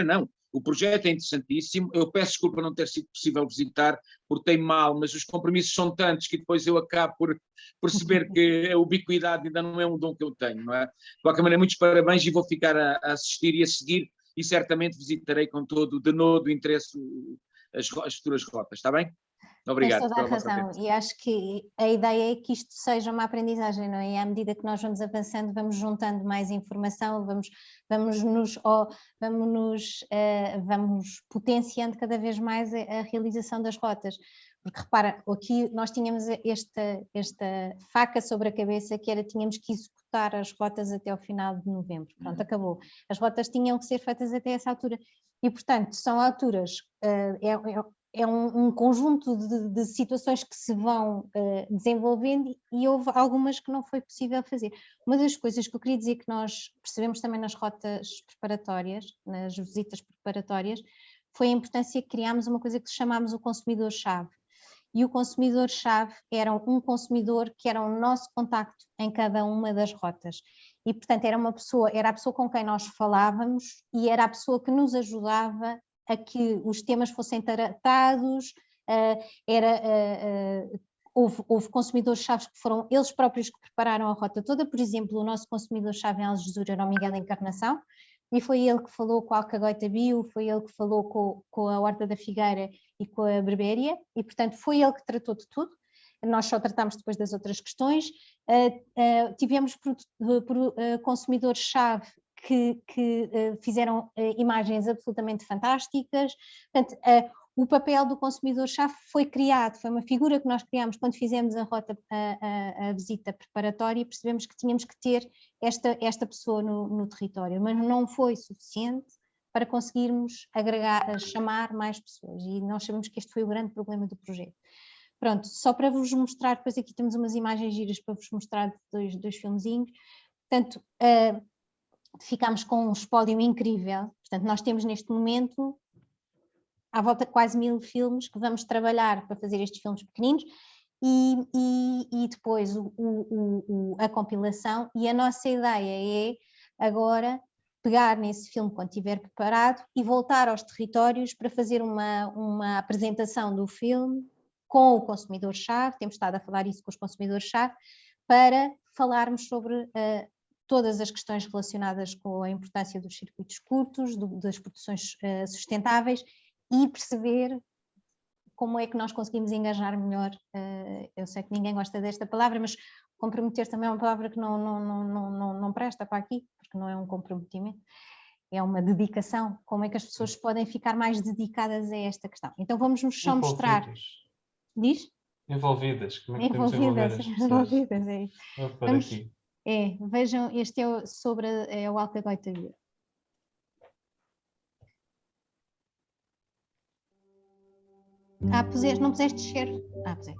não. O projeto é interessantíssimo. Eu peço desculpa não ter sido possível visitar, portei mal, mas os compromissos são tantos que depois eu acabo por perceber que a ubiquidade ainda não é um dom que eu tenho, não é? De qualquer maneira, muitos parabéns e vou ficar a assistir e a seguir e certamente visitarei com todo o interesse as futuras rotas, está bem? Tens Obrigado toda a pela vossa razão, atenção. e acho que a ideia é que isto seja uma aprendizagem, não é? E à medida que nós vamos avançando, vamos juntando mais informação, vamos potenciando cada vez mais a realização das rotas. Porque repara, aqui nós tínhamos esta faca sobre a cabeça que era tínhamos que executar as rotas até ao final de novembro. Pronto, acabou. As rotas tinham que ser feitas até essa altura. E, portanto, são alturas, é um conjunto de situações que se vão desenvolvendo e houve algumas que não foi possível fazer. Uma das coisas que eu queria dizer que nós percebemos também nas rotas preparatórias, nas visitas preparatórias, foi a importância que criámos uma coisa que chamámos o consumidor-chave. E o consumidor-chave era um consumidor que era o nosso contacto em cada uma das rotas. E, portanto, era a pessoa com quem nós falávamos e era a pessoa que nos ajudava a que os temas fossem tratados, houve consumidores-chave que foram eles próprios que prepararam a rota toda. Por exemplo, o nosso consumidor-chave em Algesur era o Miguel Encarnação, e foi ele que falou com a Alcagoita Bio, foi ele que falou com a Horta da Figueira e com a Berbéria, e portanto foi ele que tratou de tudo. Nós só tratámos depois das outras questões. Tivemos consumidores-chave que fizeram imagens absolutamente fantásticas. Portanto, o papel do consumidor-chave foi criado, foi uma figura que nós criámos quando fizemos a visita preparatória, e percebemos que tínhamos que ter esta pessoa no território, mas não foi suficiente para conseguirmos chamar mais pessoas, e nós sabemos que este foi o grande problema do projeto. Pronto, só para vos mostrar, depois aqui temos umas imagens giras para vos mostrar dois filmezinhos. Portanto, ficámos com um espólio incrível. Portanto, nós temos neste momento à volta de quase 1000 filmes que vamos trabalhar para fazer estes filmes pequeninos e depois a compilação, e a nossa ideia é agora pegar nesse filme quando estiver preparado e voltar aos territórios para fazer uma apresentação do filme com o consumidor-chave. Temos estado a falar isso com os consumidores-chave para falarmos sobre todas as questões relacionadas com a importância dos circuitos curtos, das produções sustentáveis, e perceber como é que nós conseguimos engajar melhor. Eu sei que ninguém gosta desta palavra, mas comprometer também é uma palavra que não presta para aqui, porque não é um comprometimento, é uma dedicação. Como é que as pessoas podem ficar mais dedicadas a esta questão? Então vamos só mostrar. Diz? Envolvidas. Como é que podemos envolver as pessoas? Envolvidas, é isso. Vou pôr aqui. Vejam, este é sobre o Alcagoita Bio. Não puseste descer? Puseste.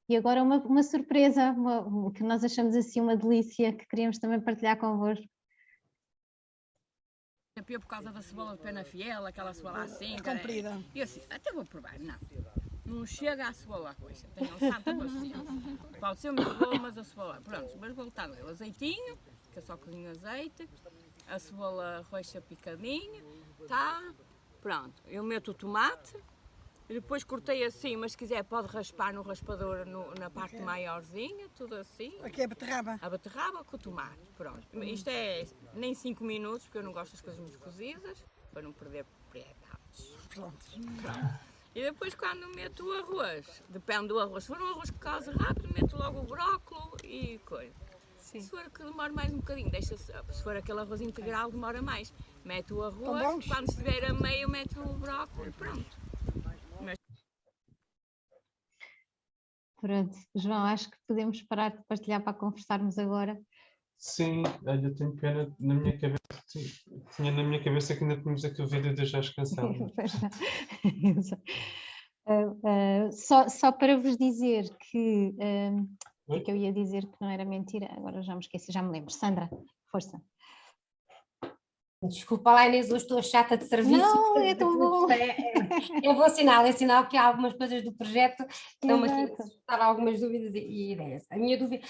E agora uma surpresa, que nós achamos assim uma delícia, que queríamos também partilhar convosco. Por causa da cebola de pena fiel, aquela cebola assim, comprida. E assim, até vou provar, não chega à cebola coisa, tenham santa paciência. Pode ser muito boa, mas a cebola, pronto, mas voltando, o azeitinho, que é só cozinho azeite, a cebola roxa picadinha, tá, pronto, eu meto o tomate, Depois cortei assim, mas se quiser pode raspar no raspador na parte maiorzinha, tudo assim. Aqui é a beterraba. A beterraba com o tomate, pronto. Isto é nem 5 minutos, porque eu não gosto das coisas muito cozidas, para não perder propriedades. Pronto. E depois quando meto o arroz, depende do arroz, se for um arroz que cose rápido, meto logo o brócolis e coisa. Sim. Se for que demora mais um bocadinho, se for aquele arroz integral demora mais. Mete o Estão arroz, bons? quando estiver a meio mete o brócolis e pronto. Pronto, João, acho que podemos parar de partilhar para conversarmos agora. Sim, olha, tenho pena na minha cabeça, tinha na minha cabeça que ainda tínhamos aqui o vídeo de já cancelados. Só para vos dizer que o Oi? que eu ia dizer que não era mentira, agora já me esqueci, já me lembro. Sandra, força. Desculpa lá, Inês, hoje estou chata de serviço. Não, é tão bom. É bom sinal, é sinal que há algumas coisas do projeto estão-me aqui a suscitar algumas dúvidas e ideias. A minha dúvida,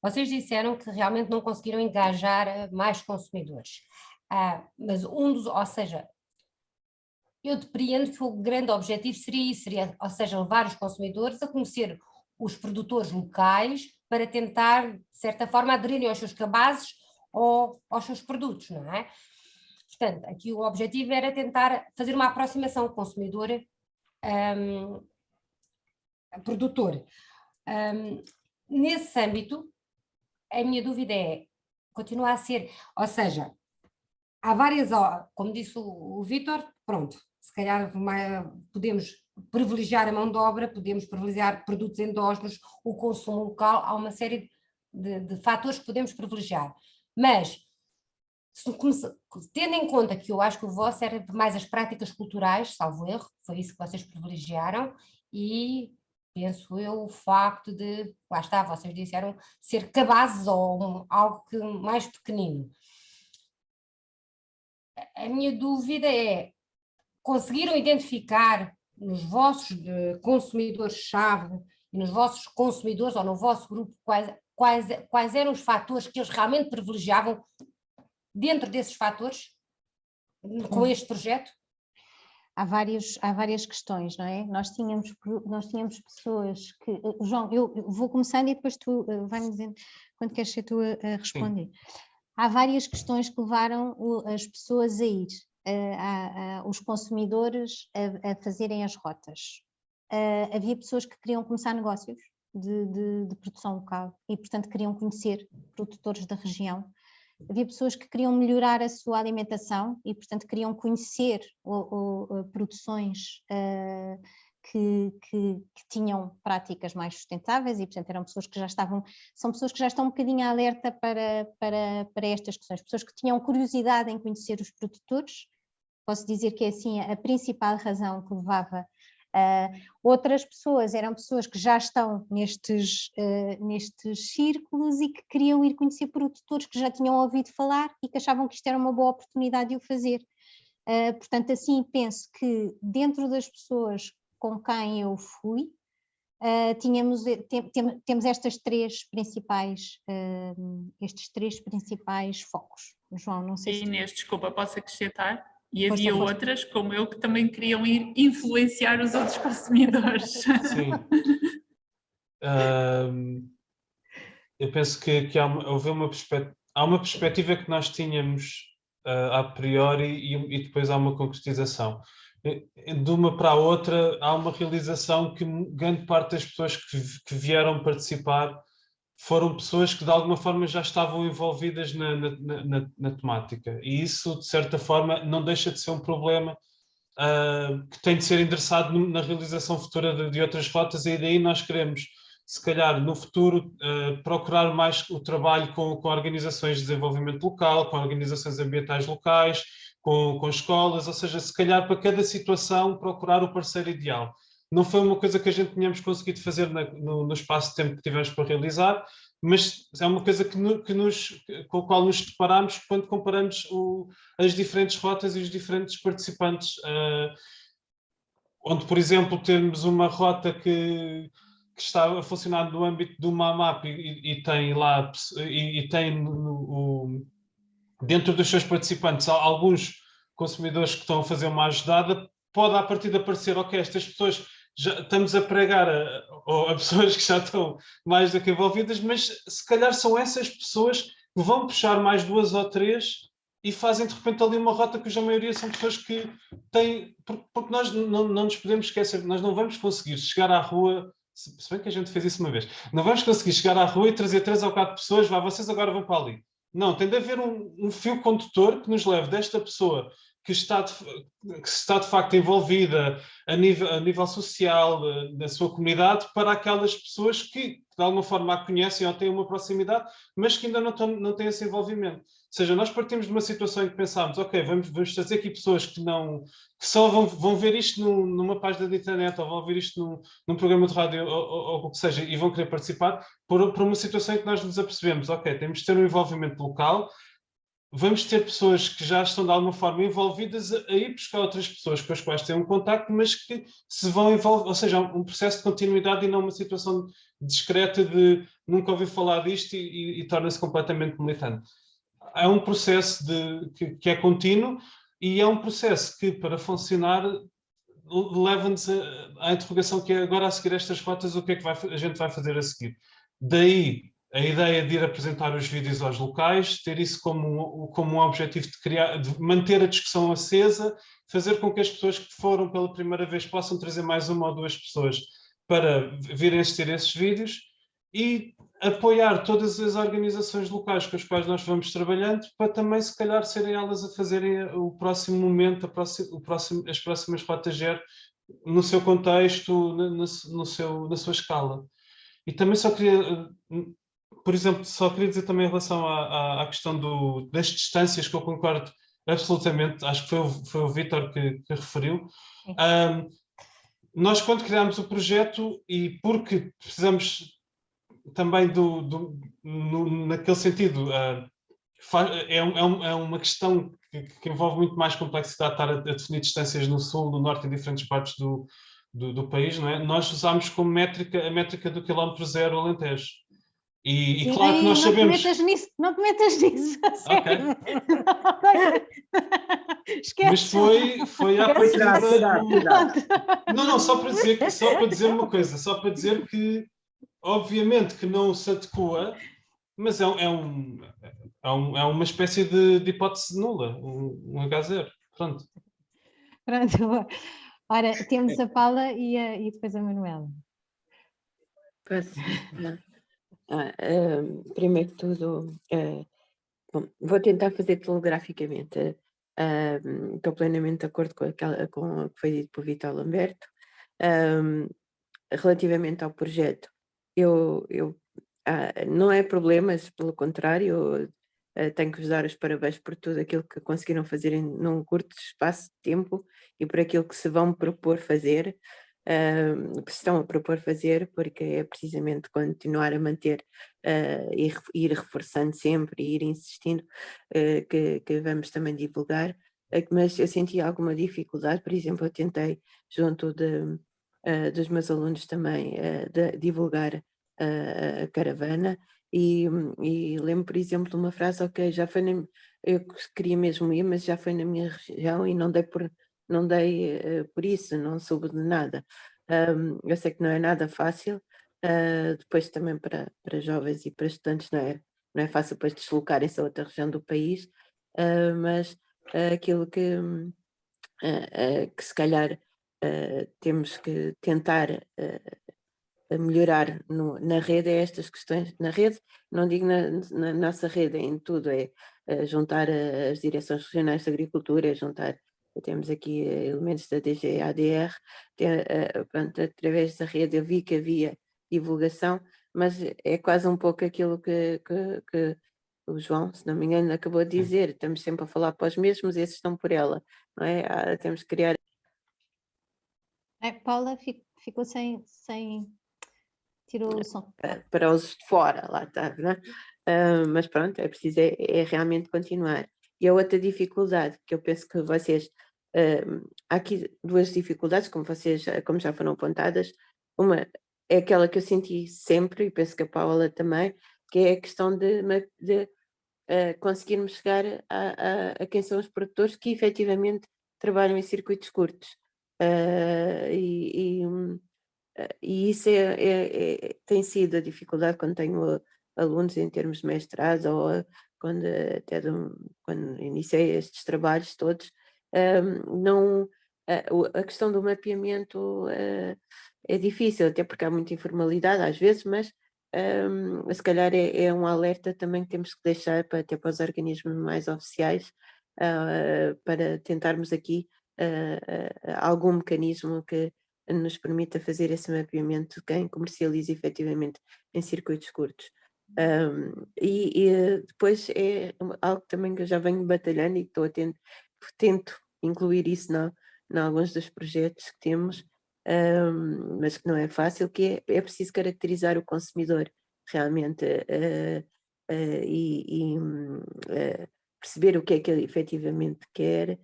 vocês disseram que realmente não conseguiram engajar mais consumidores, mas ou seja, eu depreendo que o grande objetivo seria isso, ou seja, levar os consumidores a conhecer os produtores locais para tentar, de certa forma, aderirem aos seus cabazes ou aos seus produtos, não é? Portanto, aqui o objetivo era tentar fazer uma aproximação consumidor-produtor. Nesse âmbito, a minha dúvida continua a ser, ou seja, há várias, como disse o Vítor, pronto, se calhar podemos privilegiar a mão de obra, podemos privilegiar produtos endógenos, o consumo local, há uma série de fatores que podemos privilegiar, mas tendo em conta que eu acho que o vosso era mais as práticas culturais, salvo erro, foi isso que vocês privilegiaram, e penso eu o facto de, lá está, vocês disseram, ser cabazes ou algo mais pequenino. A minha dúvida é, conseguiram identificar nos vossos consumidores-chave e nos vossos consumidores ou no vosso grupo quais eram os fatores que eles realmente privilegiavam dentro desses fatores com este projeto? Há várias questões, não é? Nós tínhamos pessoas que... João, eu vou começando e depois tu vai-me dizendo quando queres ser tu a responder. Sim. Há várias questões que levaram as pessoas a ir, os consumidores a fazerem as rotas. Havia pessoas que queriam começar negócios de produção local e, portanto, queriam conhecer produtores da região. Havia pessoas que queriam melhorar a sua alimentação e, portanto, queriam conhecer produções que tinham práticas mais sustentáveis e, portanto, eram pessoas que são pessoas que já estão um bocadinho alerta para estas questões, pessoas que tinham curiosidade em conhecer os produtores. Posso dizer que é assim a principal razão que levava. Outras pessoas eram pessoas que já estão nestes círculos e que queriam ir conhecer produtores que já tinham ouvido falar e que achavam que isto era uma boa oportunidade de o fazer. Portanto, assim, penso que dentro das pessoas com quem eu fui, temos estes três principais focos. João, não sei se... Inês, desculpa, posso acrescentar? E havia outras, como eu, que também queriam ir influenciar os outros consumidores. Sim. Eu penso que há uma perspectiva que nós tínhamos a priori e depois há uma concretização. De uma para a outra há uma realização que grande parte das pessoas que vieram participar foram pessoas que de alguma forma já estavam envolvidas na temática, e isso de certa forma não deixa de ser um problema que tem de ser endereçado na realização futura de outras rotas, e daí nós queremos, se calhar no futuro, procurar mais o trabalho com organizações de desenvolvimento local, com organizações ambientais locais, com escolas, ou seja, se calhar para cada situação procurar o parceiro ideal. Não foi uma coisa que a gente tínhamos conseguido fazer no espaço de tempo que tivemos para realizar, mas é uma coisa com a qual nos deparamos quando comparamos as diferentes rotas e os diferentes participantes. Onde, por exemplo, temos uma rota que está a funcionar no âmbito do MAMAP e tem lá, e tem dentro dos seus participantes alguns consumidores que estão a fazer uma ajudada, pode à partida parecer, ok, estas pessoas já estamos a pregar a pessoas que já estão mais do que envolvidas, mas se calhar são essas pessoas que vão puxar mais 2 ou 3 e fazem de repente ali uma rota cuja maioria são pessoas que têm, porque nós não nos podemos esquecer, nós não vamos conseguir chegar à rua, se bem que a gente fez isso uma vez, não vamos conseguir chegar à rua e trazer 3 ou 4 pessoas, vocês agora vão para ali. Não, tem de haver um fio condutor que nos leve desta pessoa que está de facto envolvida a nível social, na sua comunidade, para aquelas pessoas que de alguma forma a conhecem ou têm uma proximidade, mas que ainda não têm esse envolvimento. Ou seja, nós partimos de uma situação em que pensámos, ok, vamos trazer aqui pessoas que só vão ver isto numa página de internet ou vão ver isto num programa de rádio ou o que seja e vão querer participar, por uma situação em que nós nos apercebemos, ok, temos de ter um envolvimento local, vamos ter pessoas que já estão de alguma forma envolvidas a ir buscar outras pessoas com as quais têm um contacto, mas que se vão envolver, ou seja, um processo de continuidade e não uma situação discreta de nunca ouvi falar disto e torna-se completamente militante. É um processo que é contínuo e é um processo que, para funcionar, leva-nos à interrogação que é agora a seguir estas rotas, o que é que a gente vai fazer a seguir? Daí a ideia de ir apresentar os vídeos aos locais, ter isso como um objetivo de manter a discussão acesa, fazer com que as pessoas que foram pela primeira vez possam trazer mais 1 ou 2 pessoas para virem assistir esses vídeos e apoiar todas as organizações locais com as quais nós vamos trabalhando para também, se calhar, serem elas a fazerem o próximo momento, as próximas rotas GER no seu contexto, na sua escala. E também só queria... Por exemplo, só queria dizer também em relação à questão das distâncias, que eu concordo absolutamente, acho que foi o Vítor que referiu. Nós, quando criámos o projeto, e porque precisamos também naquele sentido, é uma questão que envolve muito mais complexidade estar a definir distâncias no sul, no norte, em diferentes partes do país, não é? Nós usámos como métrica a métrica do quilómetro zero Alentejo. E claro que nós sabemos... Não te metas nisso, a sério. Esquece. Mas foi à partida... Não, só para dizer uma coisa, só para dizer que, obviamente, que não se adequa, mas é uma espécie de hipótese nula, um H0. Pronto. Pronto. Ora, temos a Paula e depois a Manuela. Posso? Primeiro de tudo, bom, vou tentar fazer telegraficamente. Estou plenamente de acordo com o que foi dito por Vítor Lamberto. Relativamente ao projeto, não é problema, pelo contrário, tenho que vos dar os parabéns por tudo aquilo que conseguiram fazer num curto espaço de tempo e por aquilo que se vão propor fazer. Que se estão a propor fazer, porque é precisamente continuar a manter e ir reforçando sempre e ir insistindo que vamos também divulgar, mas eu senti alguma dificuldade, por exemplo, eu tentei junto dos meus alunos também divulgar a caravana e lembro, por exemplo, de uma frase, ok, já foi eu queria mesmo ir, mas já foi na minha região e não dei por isso, não soube de nada. Eu sei que não é nada fácil, depois também para jovens e para estudantes não é fácil depois deslocarem-se a outra região do país, mas aquilo que se calhar temos que tentar melhorar na rede é estas questões, na rede, não digo na nossa rede, em tudo, é juntar as direções regionais de agricultura, juntar... Temos aqui elementos da DGADR, pronto, através da rede eu vi que havia divulgação, mas é quase um pouco aquilo que o João, se não me engano, acabou de dizer, estamos sempre a falar para os mesmos, esses estão por ela, não é? Temos que criar... Paula ficou sem... tirou o som. Para os de fora, lá está, não é? Mas pronto, é preciso realmente continuar. E a outra dificuldade que eu penso que vocês... há aqui 2 dificuldades, como já foram apontadas. Uma é aquela que eu senti sempre, e penso que a Paula também, que é a questão de conseguirmos chegar a quem são os produtores que efetivamente trabalham em circuitos curtos. E isso tem sido a dificuldade quando tenho alunos em termos de mestrado ou quando iniciei estes trabalhos todos, não, a questão do mapeamento é difícil, até porque há muita informalidade às vezes, mas se calhar é um alerta também que temos que deixar até para os organismos mais oficiais, para tentarmos aqui algum mecanismo que nos permita fazer esse mapeamento de quem comercializa efetivamente em circuitos curtos. Depois é algo também que eu já venho batalhando e que tento incluir isso em alguns dos projetos que temos, mas que não é fácil, que é preciso caracterizar o consumidor realmente perceber o que é que ele efetivamente quer,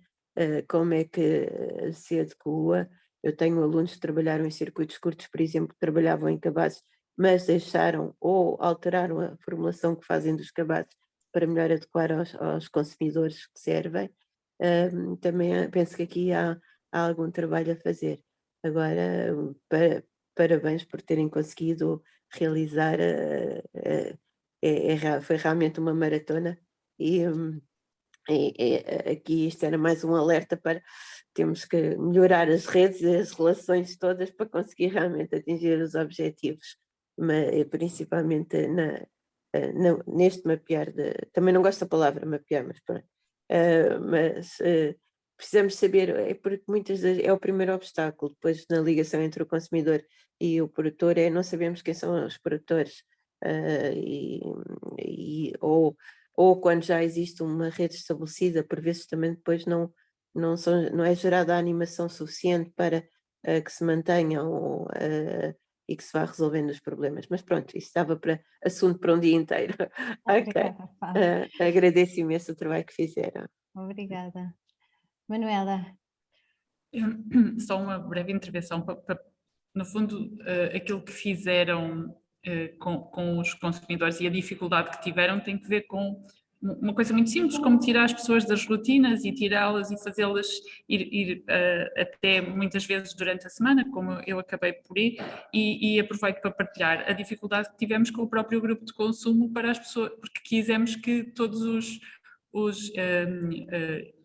como é que se adequa. Eu tenho alunos que trabalharam em circuitos curtos, por exemplo, que trabalhavam em cabazes, mas deixaram ou alteraram a formulação que fazem dos cabazes para melhor adequar aos consumidores que servem. Também penso que aqui há algum trabalho a fazer. Agora, parabéns por terem conseguido realizar, foi realmente uma maratona e aqui isto era mais um alerta para temos que melhorar as redes e as relações todas para conseguir realmente atingir os objetivos, mas principalmente neste mapear, também não gosto da palavra mapear, mas pronto, mas precisamos saber, porque muitas vezes é o primeiro obstáculo, depois na ligação entre o consumidor e o produtor, não sabemos quem são os produtores, ou quando já existe uma rede estabelecida, por vezes também depois não é gerada a animação suficiente para que se mantenham e que se vá resolvendo os problemas. Mas pronto, isso dava para assunto para um dia inteiro. Ok. Agradeço imenso o trabalho que fizeram. Obrigada. Manuela. Só uma breve intervenção no fundo, aquilo que fizeram com os consumidores e a dificuldade que tiveram tem que ver com uma coisa muito simples, como tirar as pessoas das rotinas e tirá-las e fazê-las ir até muitas vezes durante a semana, como eu acabei por ir, e aproveito para partilhar a dificuldade que tivemos com o próprio grupo de consumo para as pessoas, porque quisemos que todos os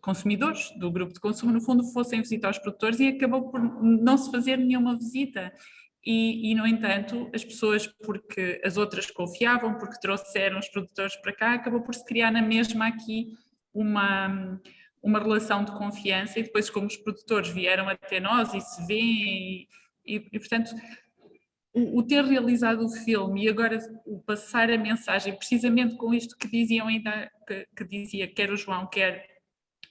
consumidores do grupo de consumo, no fundo, fossem visitar os produtores e acabou por não se fazer nenhuma visita. E, no entanto, as pessoas, porque as outras confiavam, porque trouxeram os produtores para cá, acabou por se criar na mesma aqui uma relação de confiança e depois como os produtores vieram até nós e se veem e portanto, o ter realizado o filme e agora o passar a mensagem precisamente com isto que diziam ainda, que dizia quer o João, quer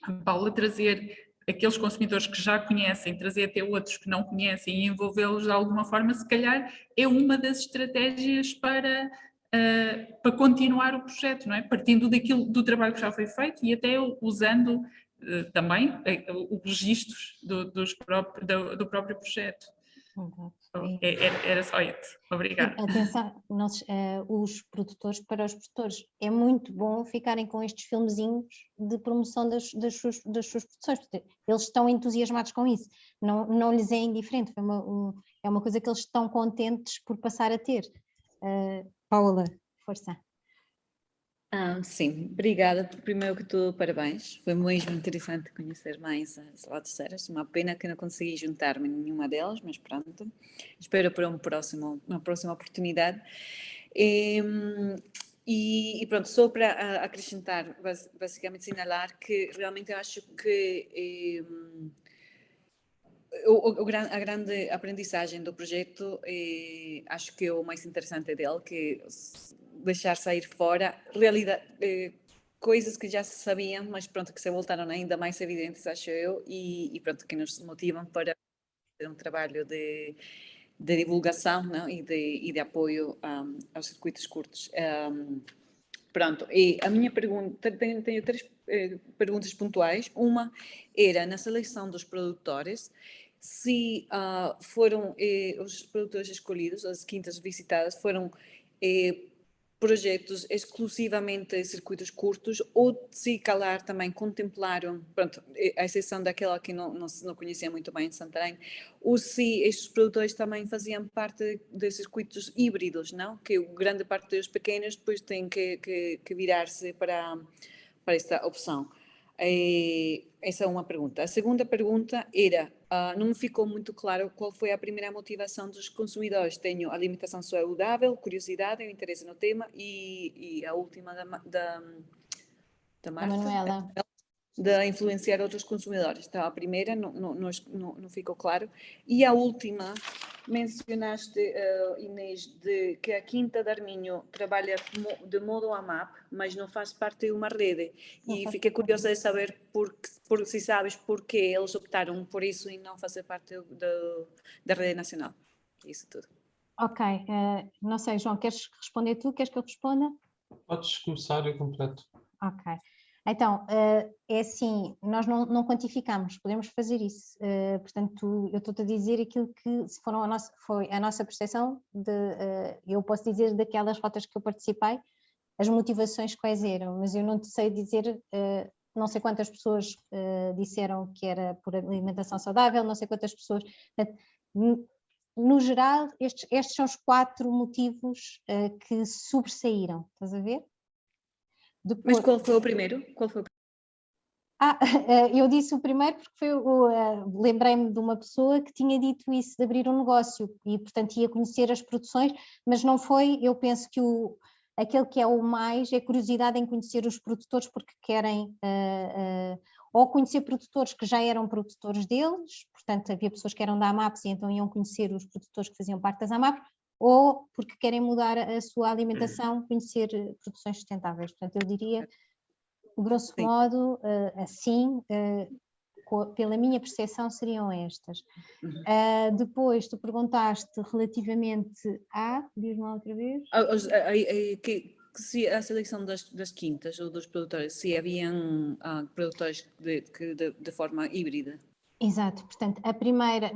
a Paula, trazer aqueles consumidores que já conhecem, trazer até outros que não conhecem e envolvê-los de alguma forma, se calhar é uma das estratégias para continuar o projeto, não é? Partindo do trabalho que já foi feito e até usando também os registros do próprio projeto. Era só isso. Obrigada. Atenção, os produtores, para os produtores, é muito bom ficarem com estes filmezinhos de promoção das suas produções. Eles estão entusiasmados com isso, não lhes é indiferente, é uma coisa que eles estão contentes por passar a ter. Paula, força. Sim, obrigada. Primeiro que tudo, parabéns. Foi mesmo interessante conhecer mais as Loteseiras. Uma pena que não consegui juntar-me em nenhuma delas, mas pronto. Espero para uma próxima oportunidade. E pronto, só para acrescentar, basicamente assinalar que realmente eu acho que a grande aprendizagem do projeto, acho que é o mais interessante dele, que deixar sair fora coisas que já se sabiam, mas pronto, que se voltaram ainda mais evidentes, acho eu, e pronto, que nos motivam para fazer um trabalho de divulgação, não? e de apoio aos circuitos curtos. Pronto, e a minha pergunta, tenho 3 perguntas pontuais. Uma era na seleção dos produtores, se foram os produtores escolhidos, as quintas visitadas, foram projetos exclusivamente circuitos curtos ou se calhar também contemplaram, pronto, a exceção daquela que não conhecia muito bem em Santarém, ou se estes produtores também faziam parte de circuitos híbridos, não? Que grande parte dos pequenos depois têm que virar-se para esta opção. Essa é uma pergunta. A segunda pergunta era, não me ficou muito claro qual foi a primeira motivação dos consumidores. Tenho alimentação saudável, curiosidade, interesse no tema e a última da Marta, Manuela. de influenciar outros consumidores. Então, a primeira não ficou claro. E a última, mencionaste, Inês, de que a Quinta de Arminho trabalha de modo AMAP, mas não faz parte de uma rede. E fiquei curiosa de saber se sabes porquê eles optaram por isso e não fazer parte da rede nacional. Isso tudo. Ok, não sei, João, queres responder tu? Queres que eu responda? Podes começar e completo. Ok. Então, é assim, nós não quantificamos, podemos fazer isso. Portanto, eu estou-te a dizer aquilo que foi a nossa percepção, eu posso dizer daquelas rotas que eu participei, as motivações quais eram, mas eu não te sei dizer, não sei quantas pessoas disseram que era por alimentação saudável, não sei quantas pessoas... Portanto, no geral, estes são os 4 motivos que sobressaíram, estás a ver? Mas qual foi o primeiro? Eu disse o primeiro porque lembrei-me de uma pessoa que tinha dito isso, de abrir um negócio e, portanto, ia conhecer as produções, mas não foi, eu penso que aquele que é o mais é curiosidade em conhecer os produtores porque querem ou conhecer produtores que já eram produtores deles, portanto havia pessoas que eram da AMAPs e então iam conhecer os produtores que faziam parte das AMAPs, ou porque querem mudar a sua alimentação, conhecer produções sustentáveis. Portanto, eu diria, grosso modo, assim, pela minha percepção, seriam estas. Depois, tu perguntaste relativamente diz-me lá outra vez. Se a seleção das quintas ou dos produtores, se haviam produtores de forma híbrida. Exato, portanto, a primeira,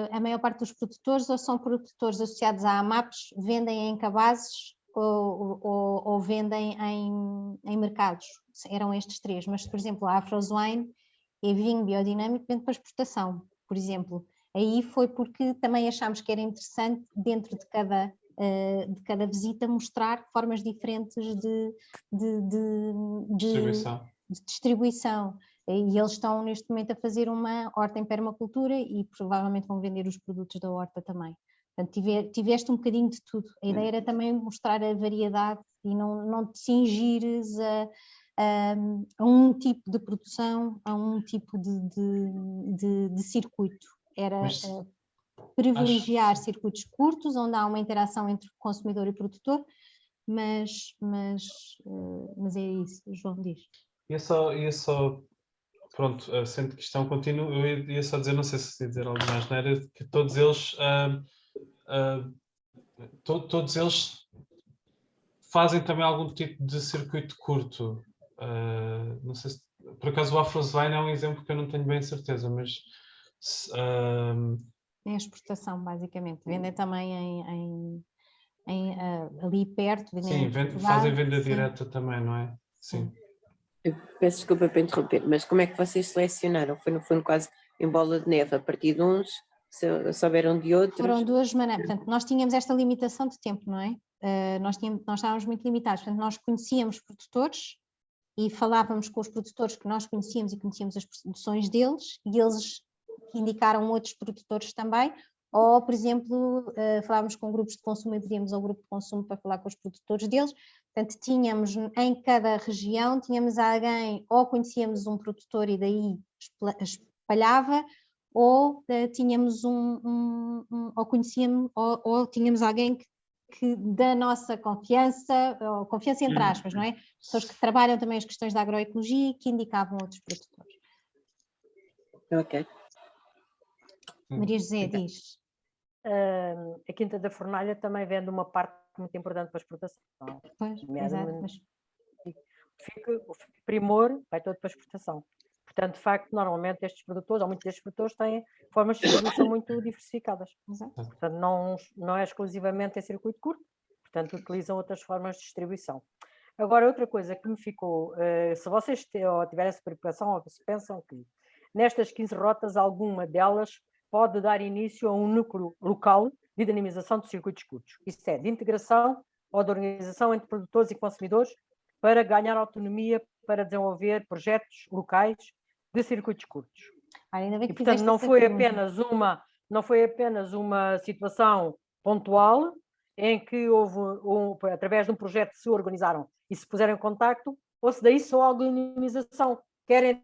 a maior parte dos produtores ou são produtores associados à AMAPs, vendem em cabazes ou vendem em mercados, eram estes 3, mas por exemplo a Afroswine é vinho biodinâmico vende para exportação, por exemplo, aí foi porque também achámos que era interessante dentro de cada visita mostrar formas diferentes de distribuição. E eles estão neste momento a fazer uma horta em permacultura e provavelmente vão vender os produtos da horta também. Portanto, tiveste um bocadinho de tudo. A ideia era também mostrar a variedade e não te cingires a um tipo de produção, a um tipo de circuito. Era privilegiar circuitos curtos, onde há uma interação entre consumidor e produtor, mas é isso, o João diz. Ia só pronto, sendo que isto é um contínuo, eu ia só dizer, não sei se ia dizer algo mais, não era, que todos eles fazem também algum tipo de circuito curto. Não sei se, por acaso o Afroswine é um exemplo que eu não tenho bem certeza, mas... É a exportação, basicamente. Vendem também ali perto. Sim, fazem venda direta também, não é? Sim. Eu peço desculpa para interromper, mas como é que vocês selecionaram? Foi no fundo quase em bola de neve, a partir de uns, souberam de outros? Foram 2 maneiras, portanto nós tínhamos esta limitação de tempo, não é? Nós estávamos muito limitados, portanto nós conhecíamos produtores e falávamos com os produtores que nós conhecíamos e conhecíamos as produções deles e eles indicaram outros produtores também, ou por exemplo falávamos com grupos de consumo e pedíamos ao grupo de consumo para falar com os produtores deles. Portanto, tínhamos em cada região, tínhamos alguém, ou conhecíamos um produtor e daí espalhava, ou tínhamos ou conhecíamos, ou tínhamos alguém que da nossa confiança, ou confiança entre aspas, não é? Pessoas que trabalham também as questões da agroecologia e que indicavam outros produtores. Ok. Maria José diz. A Quinta da Fornalha também vende uma parte muito importante para a exportação. Pois, exato, mas... O primor vai todo para a exportação. Portanto, de facto, normalmente estes produtores, ou muitos destes produtores, têm formas de distribuição muito diversificadas. Exato. Portanto, não é exclusivamente em circuito curto, portanto utilizam outras formas de distribuição. Agora, outra coisa que me ficou, se vocês tiverem essa preocupação, ou se pensam que nestas 15 rotas, alguma delas pode dar início a um núcleo local de dinamização de circuitos curtos. Isto é, de integração ou de organização entre produtores e consumidores para ganhar autonomia para desenvolver projetos locais de circuitos curtos. Ainda bem que E, portanto, não foi apenas uma situação pontual em que houve, através de um projeto, se organizaram e se puseram em contacto, ou se daí só alguma dinamização, quer em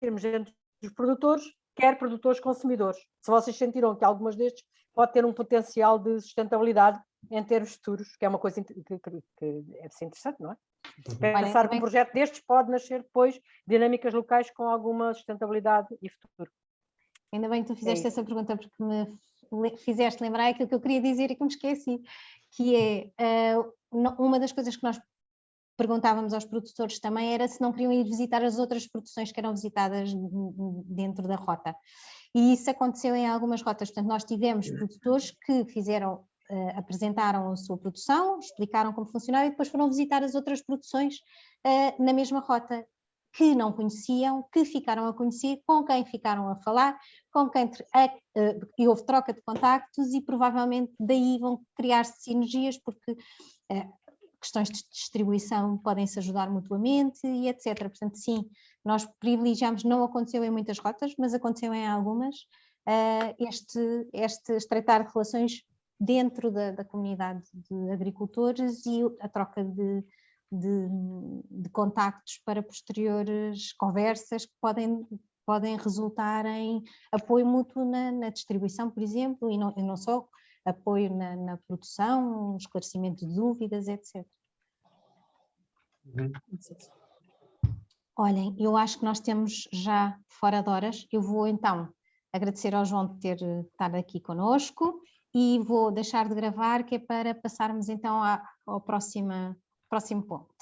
termos entre os produtores, quer produtores consumidores. Se vocês sentiram que algumas destes pode ter um potencial de sustentabilidade em termos futuros, que é uma coisa que deve ser interessante, não é? Pensar que um projeto destes pode nascer depois dinâmicas locais com alguma sustentabilidade e futuro. Ainda bem que tu fizeste essa pergunta, porque me fizeste lembrar aquilo que eu queria dizer e que me esqueci, que é uma das coisas que nós perguntávamos aos produtores também era se não queriam ir visitar as outras produções que eram visitadas dentro da rota. E isso aconteceu em algumas rotas, portanto nós tivemos produtores que apresentaram a sua produção, explicaram como funcionava e depois foram visitar as outras produções na mesma rota, que não conheciam, que ficaram a conhecer, com quem ficaram a falar, com quem e houve troca de contactos e provavelmente daí vão criar-se sinergias, porque questões de distribuição podem-se ajudar mutuamente e etc. Portanto, sim, nós privilegiamos, não aconteceu em muitas rotas, mas aconteceu em algumas, este estreitar relações dentro da comunidade de agricultores e a troca de contactos para posteriores conversas que podem resultar em apoio mútuo na distribuição, por exemplo, e não só apoio na produção, esclarecimento de dúvidas, etc. Olhem, eu acho que nós temos já fora de horas. Eu vou então agradecer ao João de ter estado aqui connosco e vou deixar de gravar, que é para passarmos então ao próximo ponto.